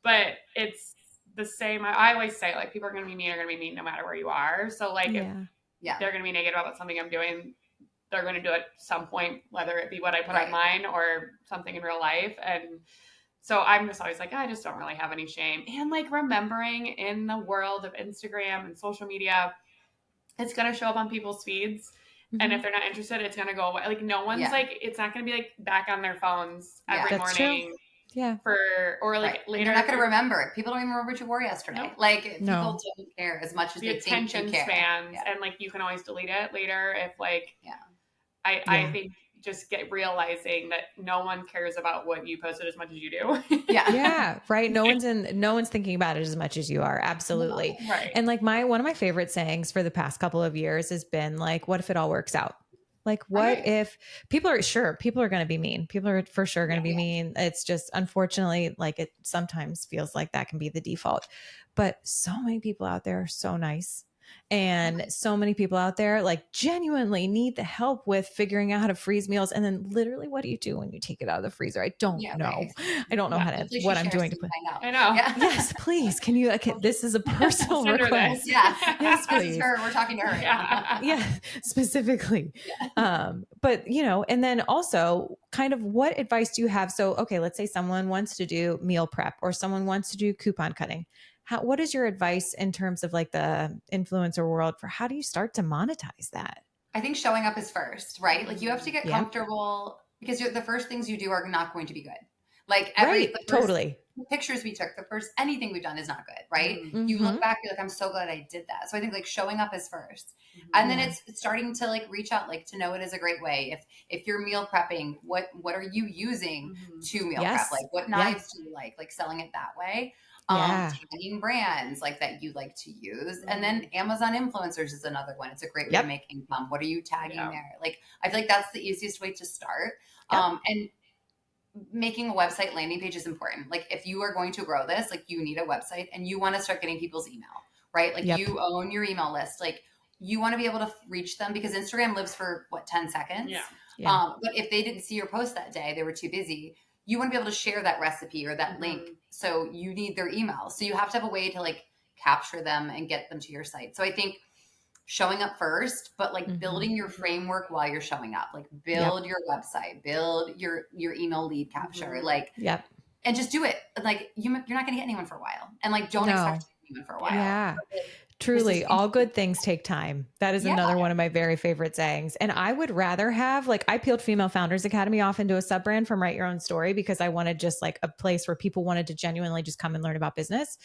but it's the same. I always say like people are going to be mean, no matter where you are. So like if they're going to be negative about something I'm doing, they're going to do it at some point, whether it be what I put online or something in real life. And so I'm just always like, I just don't really have any shame. And like remembering in the world of Instagram and social media, it's going to show up on people's feeds. And if they're not interested, it's going to go away. Like no one's like, it's not going to be like back on their phones every morning. True. Yeah. Or like later. You're not going to remember it. People don't even remember what you wore yesterday. Nope. Like people don't care as much as the they think attention you care. spans. And like, you can always delete it later if like, I think just realizing that no one cares about what you posted as much as you do. Yeah. Right. No one's thinking about it as much as you are. Absolutely. No, right. And like one of my favorite sayings for the past couple of years has been like, what if it all works out? Like, what if people are going to be mean? People are for sure going to be mean. It's just, unfortunately, like it sometimes feels like that can be the default, but so many people out there are so nice. And so many people out there like genuinely need the help with figuring out how to freeze meals. And then literally, what do you do when you take it out of the freezer? I don't know. Right. I don't know what I'm doing to put. I know. Yeah. Yes, please. Can you, this is a personal request. Yes, please. We're talking to her. Yeah, specifically. But and then also kind of what advice do you have? So, okay, let's say someone wants to do meal prep or someone wants to do coupon cutting. What is your advice in terms of like the influencer world for how do you start to monetize that? I think showing up is first, right? Like you have to get comfortable because the first things you do are not going to be good. Like totally. Pictures we took, anything we've done is not good, right? You look back, you're like, I'm so glad I did that. So I think like showing up is first. And then it's starting to like reach out, like to know it is a great way. If you're meal prepping, what are you using to meal prep? Like what knives do you like selling it that way? Tagging brands like that you like to use. And then Amazon influencers is another one. It's a great way to make income. What are you tagging there? Like, I feel like that's the easiest way to start. And making a website landing page is important. Like if you are going to grow this, like you need a website and you want to start getting people's email, right? Like you own your email list. Like you want to be able to reach them because Instagram lives for 10 seconds. But if they didn't see your post that day, they were too busy. You want to be able to share that recipe or that link. So you need their email. So you have to have a way to like capture them and get them to your site. So I think showing up first, but like building your framework while you're showing up, like build your website, build your email lead capture, like, and just do it. Like you're not going to get anyone for a while and like, don't expect to get anyone for a while. Yeah. Truly, all good things take time. That is another one of my very favorite sayings. And I would rather have, like, I peeled Female Founders Academy off into a sub brand from Write Your Own Story because I wanted just like a place where people wanted to genuinely just come and learn about business.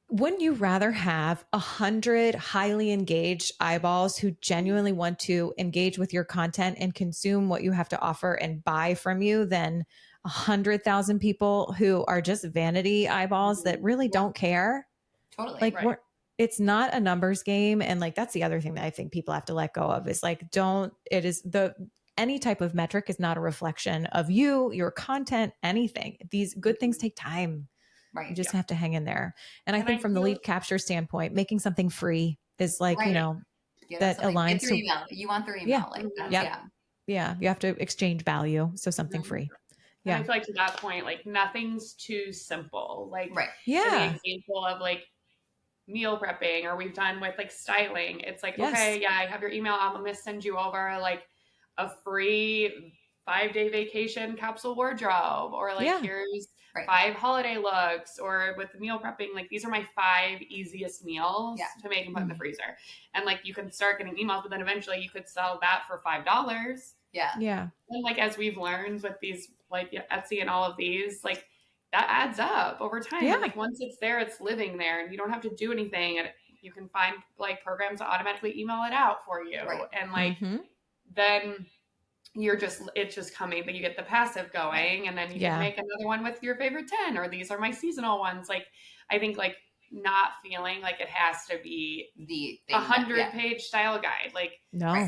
Wouldn't you rather have 100 highly engaged eyeballs who genuinely want to engage with your content and consume what you have to offer and buy from you than 100,000 people who are just vanity eyeballs that really don't care? Totally. Like it's not a numbers game. And like, that's the other thing that I think people have to let go of is like, any type of metric is not a reflection of you, your content, anything. These good things take time. Right. You just have to hang in there. And I think from the lead capture standpoint, making something free is like, that aligns to email. You want their email. Like that's, yeah. You have to exchange value. So something free. Yeah. And I feel like to that point, like nothing's too simple. Like the example of like meal prepping or we've done with like styling. It's like, okay, I have your email. I'm going to send you over like a free 5-day vacation capsule wardrobe or like here's 5 holiday looks or with the meal prepping. Like these are my 5 easiest meals to make and put in the freezer. And like you can start getting emails, but then eventually you could sell that for $5. Yeah. And like, as we've learned with these, like Etsy and all of these, like that adds up over time. And like once it's there, it's living there and you don't have to do anything. And you can find like programs to automatically email it out for you. And like, then it's just coming, but you get the passive going and then you can make another one with your favorite 10, or these are my seasonal ones. Like, I think like not feeling like it has to be the 100-page style guide. Like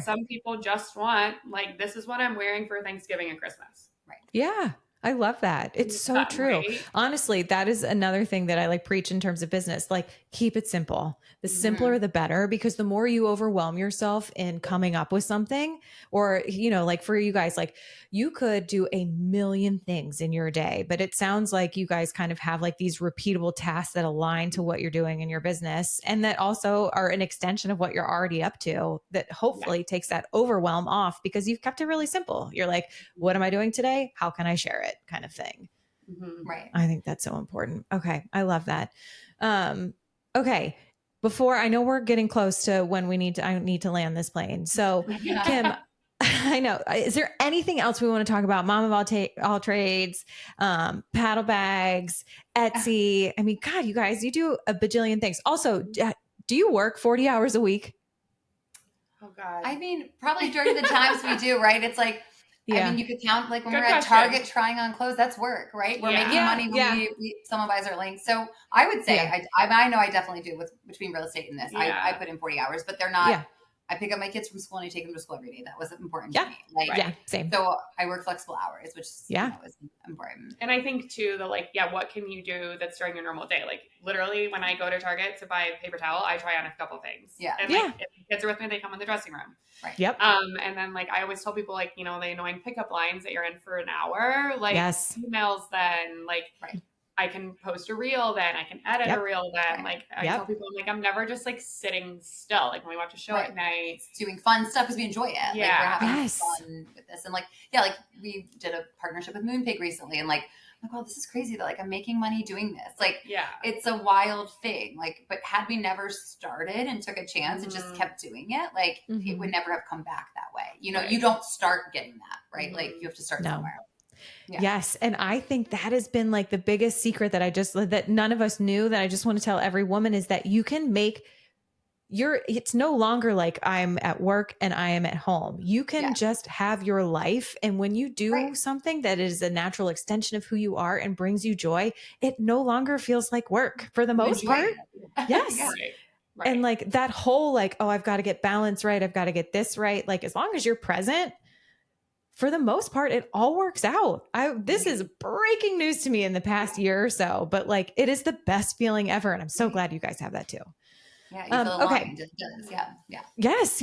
some people just want like, this is what I'm wearing for Thanksgiving and Christmas. Yeah. I love that. It's so true. Right? Honestly, that is another thing that I like preach in terms of business. Like, keep it simple. The simpler, the better, because the more you overwhelm yourself in coming up with something, or, like for you guys, like you could do a million things in your day, but it sounds like you guys kind of have like these repeatable tasks that align to what you're doing in your business and that also are an extension of what you're already up to that Yeah. hopefully takes that overwhelm off because you've kept it really simple. You're like, what am I doing today? How can I share it? Kind of thing. Right. I think that's so important. Okay. I love that. Okay. Before I know we're getting close to when I need to land this plane. So Kim, I know. Is there anything else we want to talk about? Mom of all trades, paddle bags, Etsy. I mean, God, you guys, you do a bajillion things. Also, do you work 40 hours a week? Oh God. I mean, probably during the times we do, right? It's like, Yeah. I mean, you could count like when Good we're at question. Target trying on clothes, that's work, right? We're making money when someone buys our link. So I would say, I know I definitely do with between real estate and this. I put in 40 hours, but they're not. I pick up my kids from school and I take them to school every day. That was important to me. Like, same. So I work flexible hours, which is important. And I think too, what can you do that's during your normal day? Like literally when I go to Target to buy paper towel, I try on a couple things. Yeah. And if the kids are with me, they come in the dressing room. Right. Yep. And then I always tell people the annoying pickup lines that you're in for an hour, emails then I can post a reel then, I can edit a reel then. I tell people, I'm never just sitting still. Like when we watch a show at night. It's doing fun stuff because we enjoy it. Yeah. Like we're having fun with this. And we did a partnership with Moonpig recently and oh, this is crazy that I'm making money doing this. It's a wild thing. But had we never started and took a chance and just kept doing it, it would never have come back that way. You don't start getting that, right? You have to start somewhere. Yeah. Yes. And I think that has been the biggest secret that none of us knew that I just want to tell every woman is that you can make it's no longer I'm at work and I am at home. You can just have your life. And when you do something that is a natural extension of who you are and brings you joy, it no longer feels like work for the most part. Yes. Right. And that whole oh, I've got to get balance right. I've got to get this right. As long as you're present, for the most part, it all works out. This is breaking news to me in the past year or so, but it is the best feeling ever. And I'm so glad you guys have that too. Yeah, you feel aligned. It does. Yeah. Yes.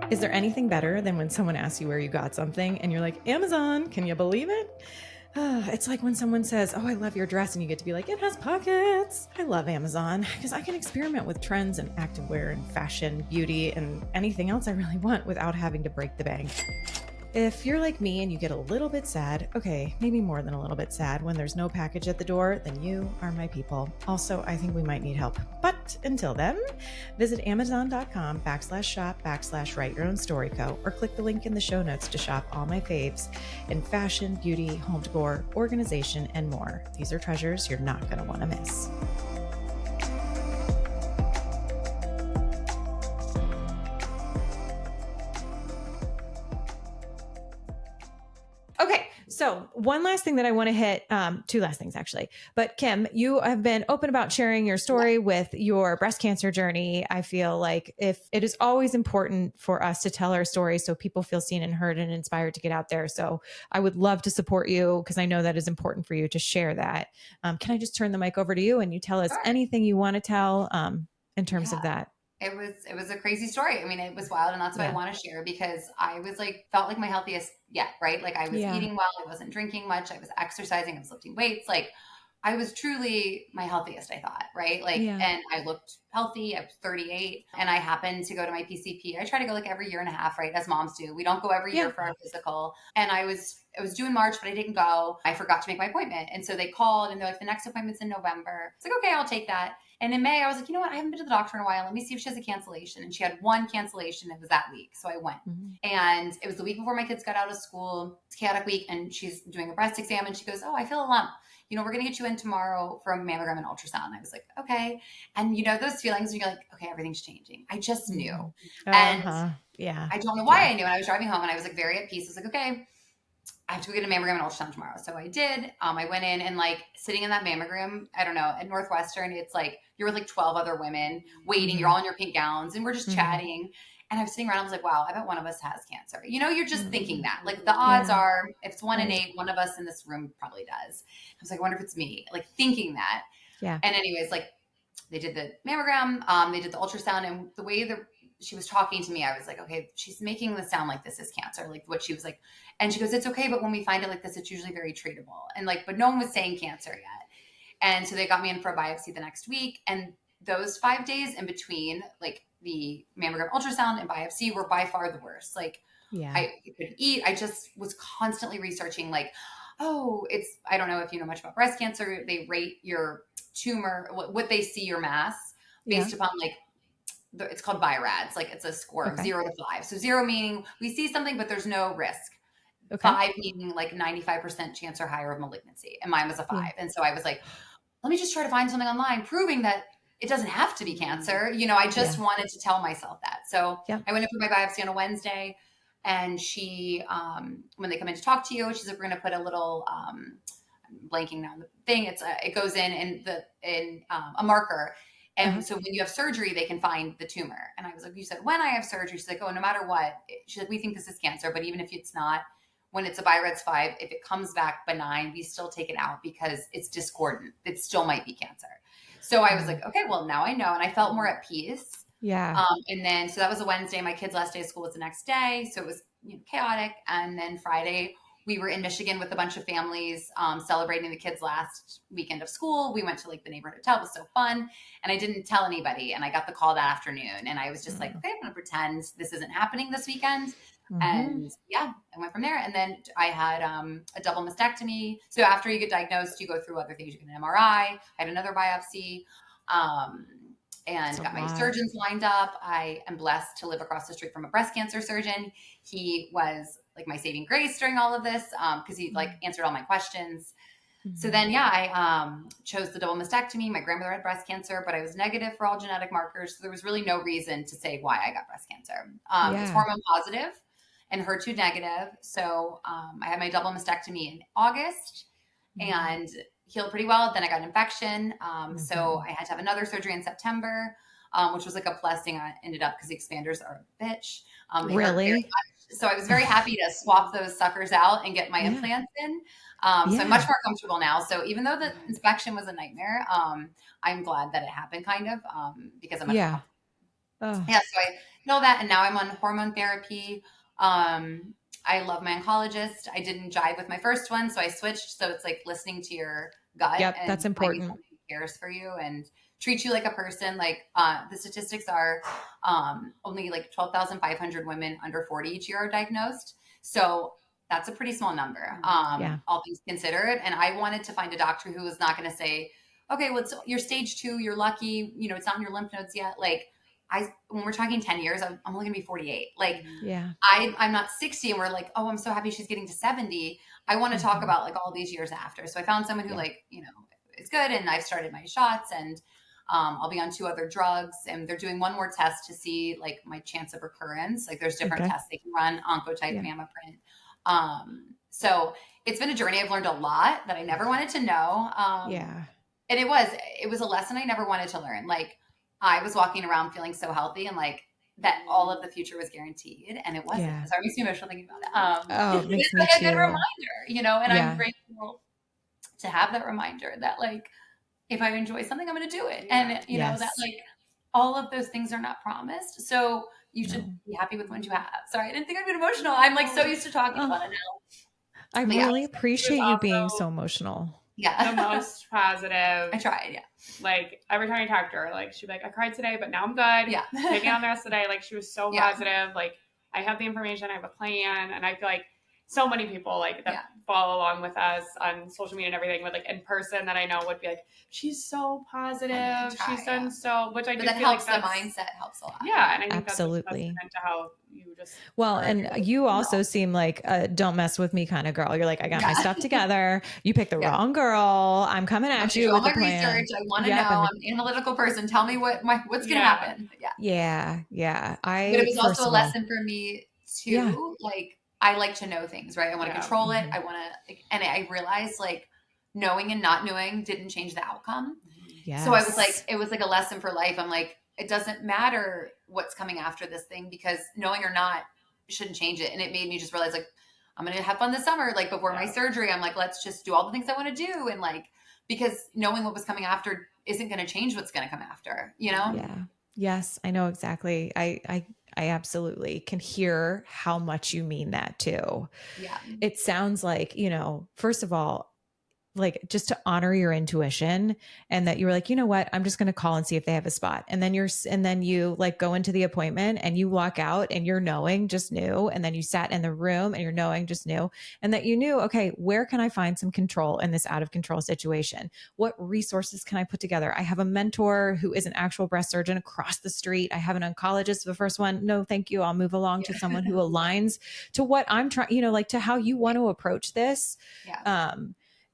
Is there anything better than when someone asks you where you got something and you're like, Amazon, can you believe it? It's like when someone says, oh, I love your dress. And you get to be like, it has pockets. I love Amazon because I can experiment with trends and activewear and fashion, beauty, and anything else I really want without having to break the bank. If you're like me and you get a little bit sad, okay, maybe more than a little bit sad when there's no package at the door, then you are my people. Also, I think we might need help. But until then, visit amazon.com/shop/write your own story co, or click the link in the show notes to shop all my faves in fashion, beauty, home decor, organization, and more. These are treasures you're not going to want to miss. Okay. So one last thing that I want to hit, two last things actually, but Kim, you have been open about sharing your story with your breast cancer journey. I feel like if it is always important for us to tell our stories so people feel seen and heard and inspired to get out there. So I would love to support you because I know that is important for you to share that. Can I just turn the mic over to you and you tell us anything you want to tell in terms of that? It was a crazy story. I mean, it was wild, and that's what I want to share because I was felt like my healthiest yet, right? I was eating well, I wasn't drinking much, I was exercising, I was lifting weights, I was truly my healthiest, I thought, right? And I looked healthy. I was 38 and I happened to go to my PCP. I try to go every year and a half, right? As moms do. We don't go every year for our physical. And I was due in March, but I didn't go. I forgot to make my appointment. And so they called and they're the next appointment's in November. It's okay, I'll take that. And in May, I was like, you know what? I haven't been to the doctor in a while. Let me see if she has a cancellation. And she had one cancellation. It was that week. So I went. And it was the week before my kids got out of school. It's chaotic week. And she's doing a breast exam. And she goes, oh, I feel a lump. We're going to get you in tomorrow for a mammogram and ultrasound. And I was like, okay. And those feelings when you're like, okay, everything's changing. I just knew. And I don't know why I knew. And I was driving home and I was very at peace. I was like, okay, I have to go get a mammogram and ultrasound tomorrow. So I did. I went in and like sitting in that mammogram, I don't know, at Northwestern, it's like you're with like 12 other women waiting. You're all in your pink gowns and we're just chatting. And I was sitting around, I was like, wow, I bet one of us has cancer. You know, you're just thinking that. Like the odds are, if it's 1 in 8, one of us in this room probably does. I was like, I wonder if it's me. Like thinking that. Yeah. And anyways, like they did the mammogram, they did the ultrasound, and the way that she was talking to me, I was like, okay, she's making this sound like this is cancer. Like what she was like, and she goes, it's okay. But when we find it like this, it's usually very treatable. And like, but no one was saying cancer yet. And so they got me in for a biopsy the next week. And those 5 days in between, like the mammogram, ultrasound, and biopsy were by far the worst. Like I couldn't eat. I just was constantly researching like, oh, I don't know if you know much about breast cancer. They rate your tumor, what they see your mass based upon like, it's called BIRADS. Like it's a score of 0 to 5. So 0 meaning we see something, but there's no risk. 5 meaning like 95% chance or higher of malignancy. And mine was a 5. And so I was like, let me just try to find something online proving that it doesn't have to be cancer. You know, I just wanted to tell myself that. So I went in for my biopsy on a Wednesday, and she, when they come in to talk to you, she's like, we're going to put a little, I'm blanking now on the thing. It goes in a marker. And so when you have surgery, they can find the tumor. And I was like, you said, when I have surgery, she's like, oh, no matter what, she's like, we think this is cancer, but even if it's not, when it's a BIRADS 5, if it comes back benign, we still take it out because it's discordant. It still might be cancer. So I was like, okay, well, now I know. And I felt more at peace. Yeah. And then, so that was a Wednesday. My kid's last day of school was the next day. So it was chaotic. And then Friday, we were in Michigan with a bunch of families celebrating the kids' last weekend of school. We went to like the neighborhood hotel. It was so fun. And I didn't tell anybody. And I got the call that afternoon. And I was just like, okay, I'm going to pretend this isn't happening this weekend. And I went from there. And then I had a double mastectomy. So after you get diagnosed, you go through other things. You get an MRI. I had another biopsy. And got my surgeons lined up. I am blessed to live across the street from a breast cancer surgeon. He was like my saving grace during all of this because he like answered all my questions. So then, I chose the double mastectomy. My grandmother had breast cancer, but I was negative for all genetic markers. So there was really no reason to say why I got breast cancer. It's hormone positive and HER2 negative. So I had my double mastectomy in August and healed pretty well. Then I got an infection. So I had to have another surgery in September, which was like a blessing. I ended up because the expanders are a bitch. Really? So I was very happy to swap those suckers out and get my implants in. So I'm much more comfortable now. So even though the inspection was a nightmare, I'm glad that it happened kind of because I'm much more comfortable. So I know that. And now I'm on hormone therapy. I love my oncologist. I didn't jive with my first one, so I switched. So it's like listening to your gut. Yep, and that's important. Who cares for you and treat you like a person. Like the statistics are only like 12,500 women under 40 each year are diagnosed. So that's a pretty small number, all things considered. And I wanted to find a doctor who was not going to say, okay, well, you're stage 2, you're lucky, it's not in your lymph nodes yet. Like when we're talking 10 years, I'm only gonna be 48. Like, I'm not 60 and we're like, oh, I'm so happy she's getting to 70. I want to talk about like all these years after. So I found someone who is good. And I've started my shots and I'll be on 2 other drugs and they're doing one more test to see like my chance of recurrence. Like there's different tests they can run, oncotype, mamma print. So it's been a journey. I've learned a lot that I never wanted to know. And it was a lesson I never wanted to learn. Like, I was walking around feeling so healthy and like that all of the future was guaranteed, and it wasn't. So it makes me emotional thinking about it. It makes it's me like too. A good reminder, and I'm grateful to have that reminder that like if I enjoy something, I'm going to do it, and know that like all of those things are not promised. So you should be happy with what you have. Sorry, I didn't think I'd get emotional. I'm like so used to talking about it now. I really appreciate you being so emotional. The most positive. I tried, Like every time I talked to her, like she'd be like, I cried today, but now I'm good. Take me on the rest of the day. Like she was so positive. Like I have the information, I have a plan. And I feel like so many people like that follow along with us on social media and everything, but like in person that I know would be like, she's so positive. She's done so, which I do that feel helps. Like the mindset helps a lot. Yeah. And I think absolutely. That's to how you just. Well, and you also seem like a don't mess with me kind of girl. You're like, I got my stuff together. You picked the wrong girl. I'm coming at you with all a plan. Research. I want to know. I'm an analytical person. Tell me what's going to happen. Yeah. But it was also a lesson for me too. Like I like to know things, right? I want to control it. I want to, and I realized like knowing and not knowing didn't change the outcome. Yes. So I was like, it was like a lesson for life. I'm like, it doesn't matter what's coming after this thing, because knowing or not shouldn't change it. And it made me just realize like, I'm going to have fun this summer. Like before my surgery, I'm like, let's just do all the things I want to do. And like, because knowing what was coming after isn't going to change what's going to come after, you know? Yeah. Yes, I know exactly. I absolutely can hear how much you mean that too. Yeah. It sounds like, first of all, like just to honor your intuition, and that you were like, you know what, I'm just going to call and see if they have a spot. And then you like go into the appointment and you walk out and you're knowing just knew. And then you sat in the room and you're knowing just knew. And that you knew, okay, where can I find some control in this out of control situation? What resources can I put together? I have a mentor who is an actual breast surgeon across the street. I have an oncologist, the first one. No, thank you. I'll move along to someone who aligns to what I'm trying, like to how you want to approach this. Yeah.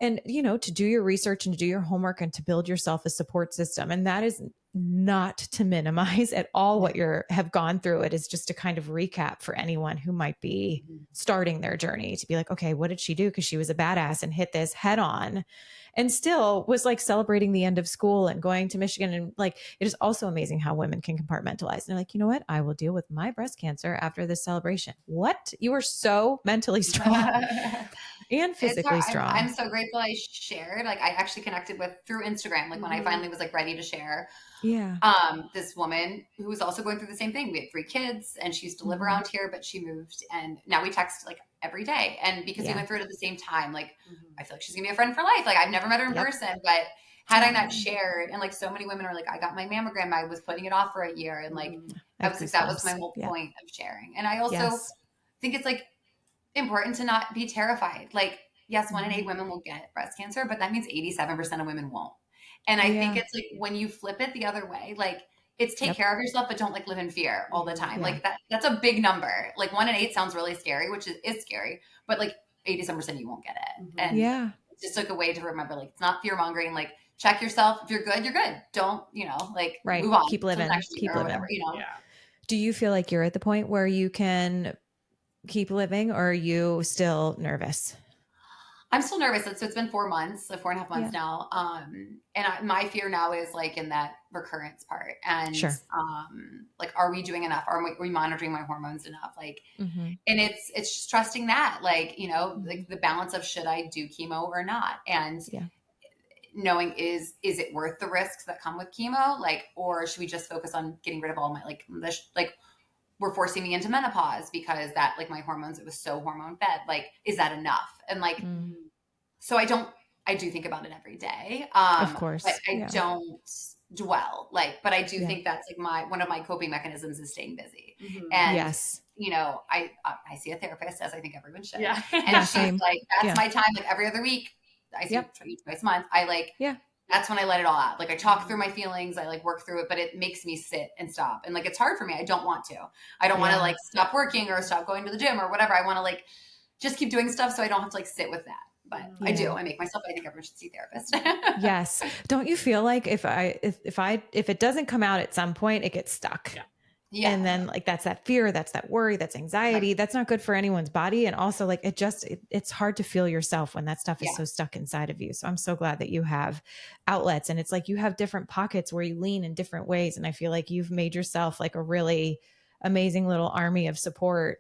And, to do your research and to do your homework and to build yourself a support system. And that is not to minimize at all what have gone through. It is just to kind of recap for anyone who might be starting their journey, to be like, okay, what did she do? Because she was a badass and hit this head on, and still was like celebrating the end of school and going to Michigan. And like, it is also amazing how women can compartmentalize. And they're like, you know what? I will deal with my breast cancer after this celebration. What? You are so mentally strong. And physically strong. I'm so grateful I shared. Like I actually connected with through Instagram. Like when I finally was like ready to share. Yeah. This woman who was also going through the same thing. We had 3 kids and she used to live around here, but she moved, and now we text like every day. And because we went through it at the same time, like I feel like she's gonna be a friend for life. Like I've never met her in person, but had I not shared, and like so many women are like, I got my mammogram, I was putting it off for a year. And like, I was like, that was my whole point of sharing. And I also think it's like important to not be terrified. Like, yes, 1 in 8 women will get breast cancer, but that means 87% of women won't. And I think it's like when you flip it the other way, like it's take care of yourself, but don't like live in fear all the time. Like that's a big number. Like 1 in 8 sounds really scary, which is scary, but like 87% you won't get it. And it's just like a way to remember, like, it's not fear mongering. Like check yourself. If you're good, you're good. Don't, like move on. Keep living. Keep living. Whatever, Do you feel like you're at the point where you can keep living, or are you still nervous? I'm still nervous. So it's been 4 months, so 4.5 months now. And my fear now is like in that recurrence part. And like, are we doing enough? Are we monitoring my hormones enough? Like, and it's just trusting that, like, like the balance of should I do chemo or not? And knowing is it worth the risks that come with chemo? Like, or should we just focus on getting rid of all my, we're forcing me into menopause because that, like, my hormones, it was so hormone fed. Like, is that enough? And like, so I do think about it every day. Of course. But I don't dwell, like, but I do think that's like one of my coping mechanisms is staying busy. And, I see a therapist, as I think everyone should. Yeah. And she's like, that's my time. Like every other week, I see twice a month. That's when I let it all out. Like I talk through my feelings. I like work through it, but it makes me sit and stop. And like, it's hard for me. I don't want to. I don't want to like stop working or stop going to the gym or whatever. I want to like just keep doing stuff so I don't have to like sit with that. But I do. I make myself. I think everyone should see a therapist. Yes. Don't you feel like if it doesn't come out at some point, it gets stuck? Yeah. And then like, that's that fear, that's that worry, that's anxiety. That's not good for anyone's body. And also like, it's hard to feel yourself when that stuff is so stuck inside of you. So I'm so glad that you have outlets, and it's like, you have different pockets where you lean in different ways. And I feel like you've made yourself like a really amazing little army of support.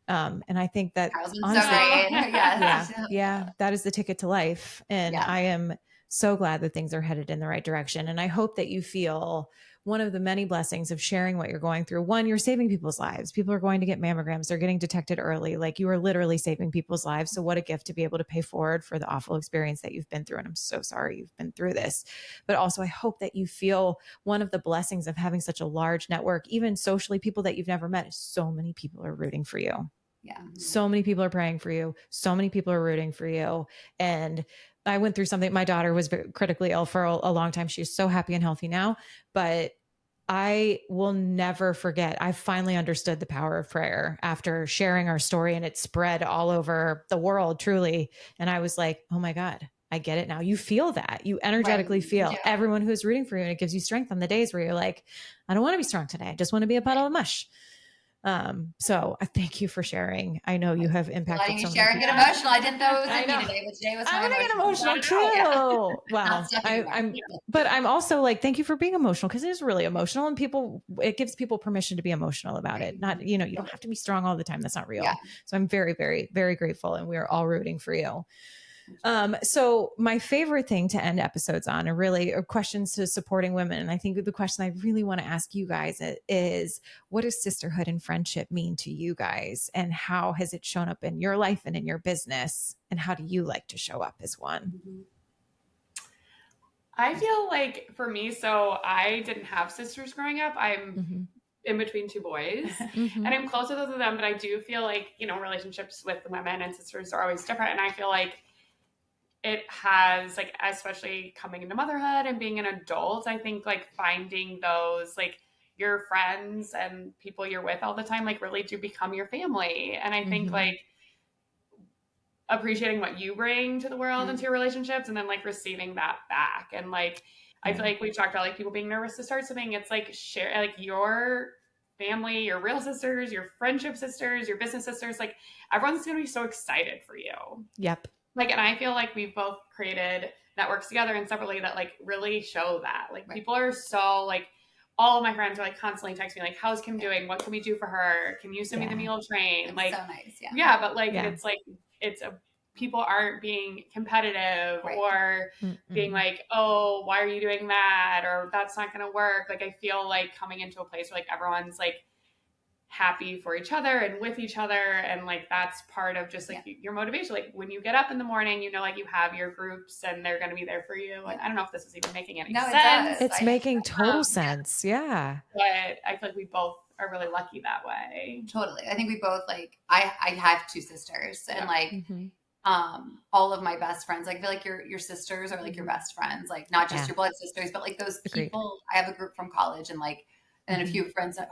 And I think that honestly, that is the ticket to life. And I am so glad that things are headed in the right direction. And I hope that you feel one of the many blessings of sharing what you're going through. One, you're saving people's lives. People are going to get mammograms. They're getting detected early. Like, you are literally saving people's lives. So what a gift to be able to pay forward for the awful experience that you've been through. And I'm so sorry you've been through this. But also, I hope that you feel one of the blessings of having such a large network, even socially, people that you've never met. So many people are rooting for you. Yeah. So many people are praying for you. So many people are rooting for you. And I went through something. My daughter was critically ill for a long time. She's so happy and healthy now, but I will never forget. I finally understood the power of prayer after sharing our story, and it spread all over the world, truly. And I was like, oh my God, I get it now. You feel that. You energetically feel everyone who's rooting for you. And it gives you strength on the days where you're like, I don't want to be strong today. I just want to be a puddle of mush. So I thank you for sharing. I know you have impacted Letting me so many share and people. get emotional. I didn't know it was I in me know. today, but today was I'm my gonna get emotional. emotional too. Wow. But I'm also like, thank you for being emotional, because it is really emotional, and it gives people permission to be emotional about it. Not, you don't have to be strong all the time. That's not real. Yeah. So I'm very, very, very grateful, and we are all rooting for you. So my favorite thing to end episodes on are questions to supporting women. And I think the question I really want to ask you guys is, what does sisterhood and friendship mean to you guys? And how has it shown up in your life and in your business? And how do you like to show up as one? I feel like for me, so I didn't have sisters growing up. I'm in between two boys and I'm close with both of them, but I do feel like, relationships with women and sisters are always different. And I feel like it has, like, especially coming into motherhood and being an adult, I think like finding those, like, your friends and people you're with all the time, like, really do become your family. And I think like appreciating what you bring to the world into your relationships, and then like receiving that back. And like, I feel like we've talked about like people being nervous to start something. It's like share, like, your family, your real sisters, your friendship sisters, your business sisters, like everyone's going to be so excited for you. Yep. Like, and I feel like we've both created networks together and separately that like really show that. Like, people are so like, all of my friends are like constantly texting me like, how's Kim doing? What can we do for her? Can you send me the meal train? It's like, so nice. but like, it's like, people aren't being competitive or being like, oh, why are you doing that? Or that's not going to work. Like, I feel like coming into a place where like everyone's like happy for each other and with each other. And like, that's part of just like your motivation. Like, when you get up in the morning, like you have your groups and they're going to be there for you. And I don't know if this is even making any sense. It's making total sense. Yeah. But I feel like we both are really lucky that way. Totally. I think we both like, I have two sisters and like, all of my best friends, like, I feel like your sisters are like your best friends, like not just your blood sisters, but like those people. I have a group from college and like, and a few friends that,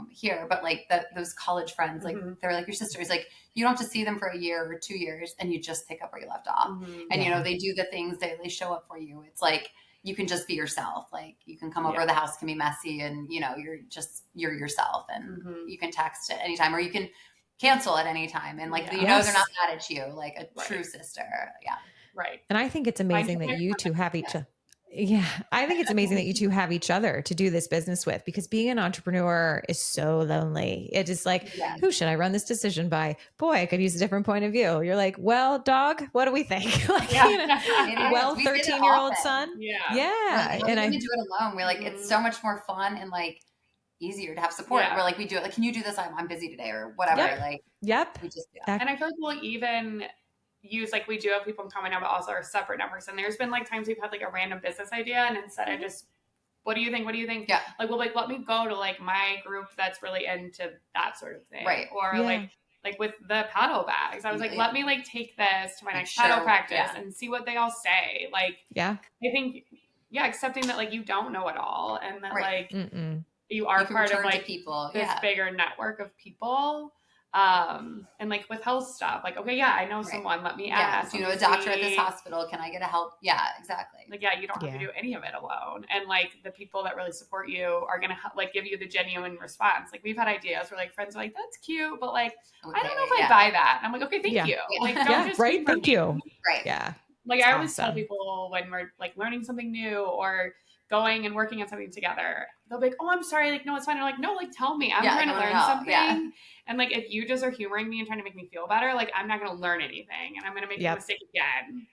here, but like those college friends, like they're like your sisters. Like, you don't have to see them for a year or 2 years and you just pick up where you left off. And, they do the things, they show up for you. It's like, you can just be yourself. Like, you can come over, the house can be messy and, you're yourself, and you can text at any time, or you can cancel at any time. And like, they're not mad at you, like a true sister. Yeah. Right. And I think it's amazing that you two have each other. Yeah. I think it's amazing that you two have each other to do this business with, because being an entrepreneur is so lonely. It is like, who should I run this decision by? Boy, I could use a different point of view. You're like, well, dog, what do we think? Like, well, 13-year-old son. Yeah. And I do it alone. We're like, it's so much more fun and like easier to have support. We're like, we do it. Like, can you do this? I'm busy today or whatever. Like, we just do that. And I feel like we'll even use, like, we do have people in common now, but also our separate networks. And there's been like times we've had like a random business idea, and instead of just, what do you think? Yeah. Like, we'll like, let me go to like my group that's really into that sort of thing. Right. Or like with the paddle bags, I was like, let me like take this to my next paddle practice and see what they all say. Like, I think, accepting that like you don't know it all, and that like you are part of like people, this bigger network of people. And like with health stuff, like, okay, I know someone, let me ask. Do you know a doctor at this hospital? Can I get a help? Yeah, exactly. Like, you don't have to do any of it alone. And like, the people that really support you are going to like give you the genuine response. Like, we've had ideas where like friends are like, that's cute, but like, I don't know if I buy that. And I'm like, okay, thank you. Like, don't just thank you. Right. Yeah. Like, I always tell people when we're like learning something new or going and working on something together, they'll be like, oh, I'm sorry. Like, no, it's fine. They're like, no, like, tell me. I'm trying to learn something. Yeah. And like, if you just are humoring me and trying to make me feel better, like, I'm not going to learn anything, and I'm going to make a mistake again.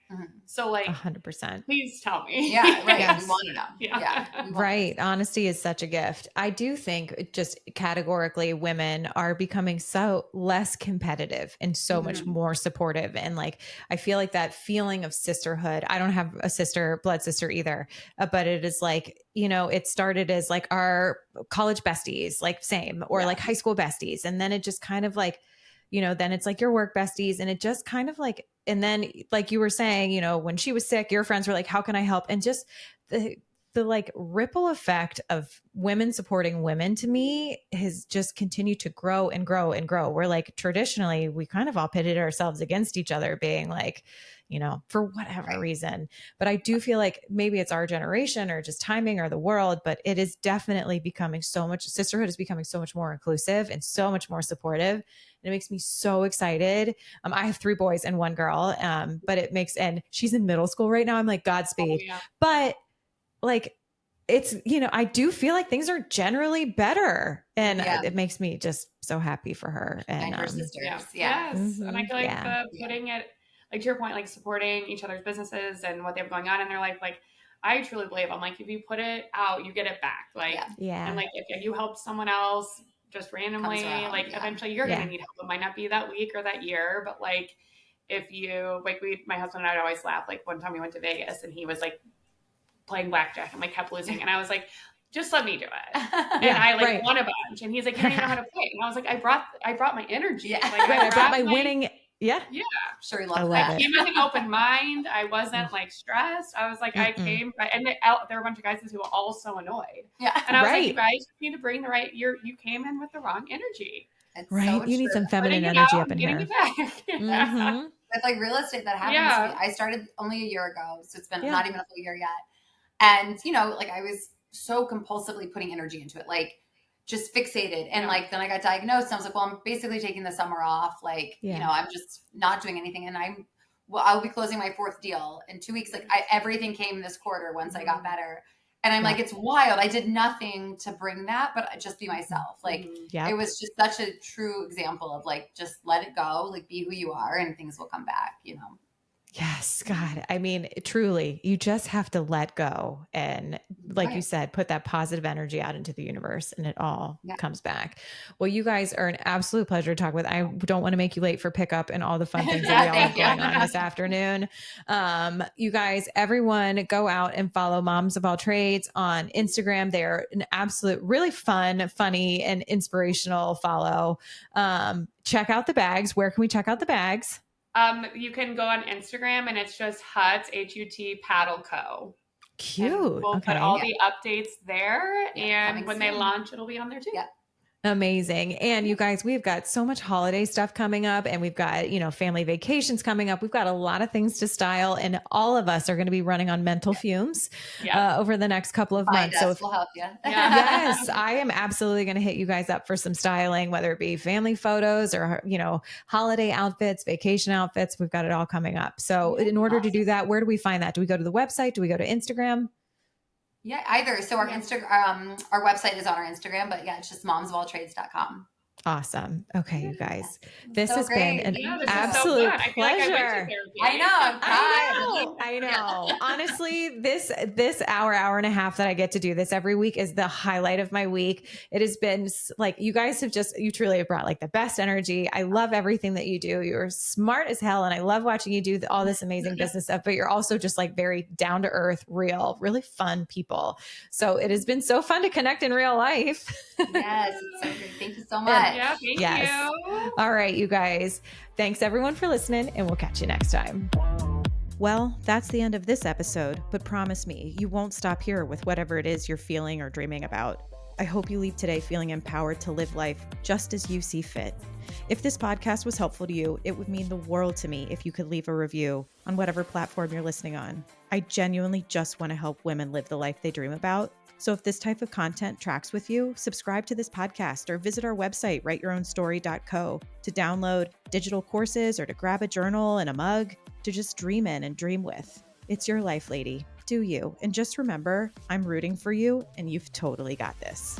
So like, 100%. Please tell me. Yeah. Right. We want to know. Yeah. Right. Honesty is such a gift. I do think just categorically women are becoming so less competitive and so much more supportive. And like, I feel like that feeling of sisterhood, I don't have a blood sister either, but it is like, it started as like our college besties, like same, or like high school besties. And then it just kind of like, then it's like your work besties, and it just kind of like, and then like you were saying, when she was sick, your friends were like, how can I help? And just the like ripple effect of women supporting women to me has just continued to grow and grow and grow. We're like, traditionally, we kind of all pitted ourselves against each other, being like, you know, for whatever reason. But I do feel like maybe it's our generation or just timing or the world, but it is definitely becoming so much, sisterhood is becoming so much more inclusive and so much more supportive. And it makes me so excited. I have 3 boys and 1 girl, but it makes, and she's in middle school right now. I'm like, Godspeed. Oh, yeah. But like, it's, you know, I do feel like things are generally better, and it makes me just so happy for her and her sisters. Yes. Mm-hmm. And I feel like putting it, like to your point, like supporting each other's businesses and what they have going on in their life. Like, I truly believe, I'm like, if you put it out, you get it back. Like, and like, if you help someone else just randomly, like eventually you're going to need help. It might not be that week or that year, but like, if you, like my husband and I'd always laugh. Like one time we went to Vegas and he was like playing blackjack and like kept losing. And I was like, just let me do it. And I like won a bunch. And he's like, you don't even know how to play. And I was like, I brought my energy. Yeah. Like, I brought my winning. Yeah. Sure. He loved that. I came with an open mind. I wasn't like stressed. I was like, I came, and there were a bunch of guys who were all so annoyed. Yeah. And I was like, you guys need to bring the right, you came in with the wrong energy. It's so you need some feminine energy up in here. With like real estate, that happens to me. I started only a year ago, so it's been not even a full year yet. And, you know, like I was so compulsively putting energy into it, like just fixated. And like, then I got diagnosed and I was like, well, I'm basically taking the summer off. Like, you know, I'm just not doing anything. And I'll be closing my 4th deal in 2 weeks. Like everything came this quarter once I got better. And I'm like, it's wild. I did nothing to bring that, but I just be myself. Like it was just such a true example of like, just let it go, like be who you are and things will come back, you know? Yes, God. I mean, truly, you just have to let go. And like you said, put that positive energy out into the universe and it all comes back. Well, you guys are an absolute pleasure to talk with. I don't want to make you late for pickup and all the fun things that we all have going on this afternoon. You guys, everyone go out and follow Moms of All Trades on Instagram. They're an absolute, really fun, funny, and inspirational follow. Check out the bags. Where can we check out the bags? You can go on Instagram and it's just Hut, Hut Paddle Co. Cute. And we'll put all the updates there. And when they launch, it'll be on there too. Yeah. Amazing. And you guys, we've got so much holiday stuff coming up and we've got, you know, family vacations coming up. We've got a lot of things to style and all of us are going to be running on mental fumes over the next couple of months. So we'll help you. Yes, I am absolutely going to hit you guys up for some styling, whether it be family photos or, you know, holiday outfits, vacation outfits. We've got it all coming up. So in order to do that, where do we find that? Do we go to the website? Do we go to Instagram? Yeah, either. So our Instagram, our website is on our Instagram, but it's just momsofalltrades.com. Awesome. Okay, you guys, this has been an absolute pleasure. I know. Honestly, this hour and a half that I get to do this every week is the highlight of my week. It has been like, you guys have you truly have brought like the best energy. I love everything that you do. You're smart as hell. And I love watching you do all this amazing business stuff, but you're also just like very down to earth, real, really fun people. So it has been so fun to connect in real life. Yes. It's so good. Thank you so much. Yeah, thank you. All right, you guys. Thanks everyone for listening, and we'll catch you next time. Well, that's the end of this episode, but promise me, you won't stop here with whatever it is you're feeling or dreaming about. I hope you leave today feeling empowered to live life just as you see fit. If this podcast was helpful to you, it would mean the world to me if you could leave a review on whatever platform you're listening on. I genuinely just want to help women live the life they dream about. So if this type of content tracks with you, subscribe to this podcast or visit our website, writeyourownsstory.co, to download digital courses or to grab a journal and a mug to just dream in and dream with. It's your life, lady. Do you? And just remember, I'm rooting for you and you've totally got this.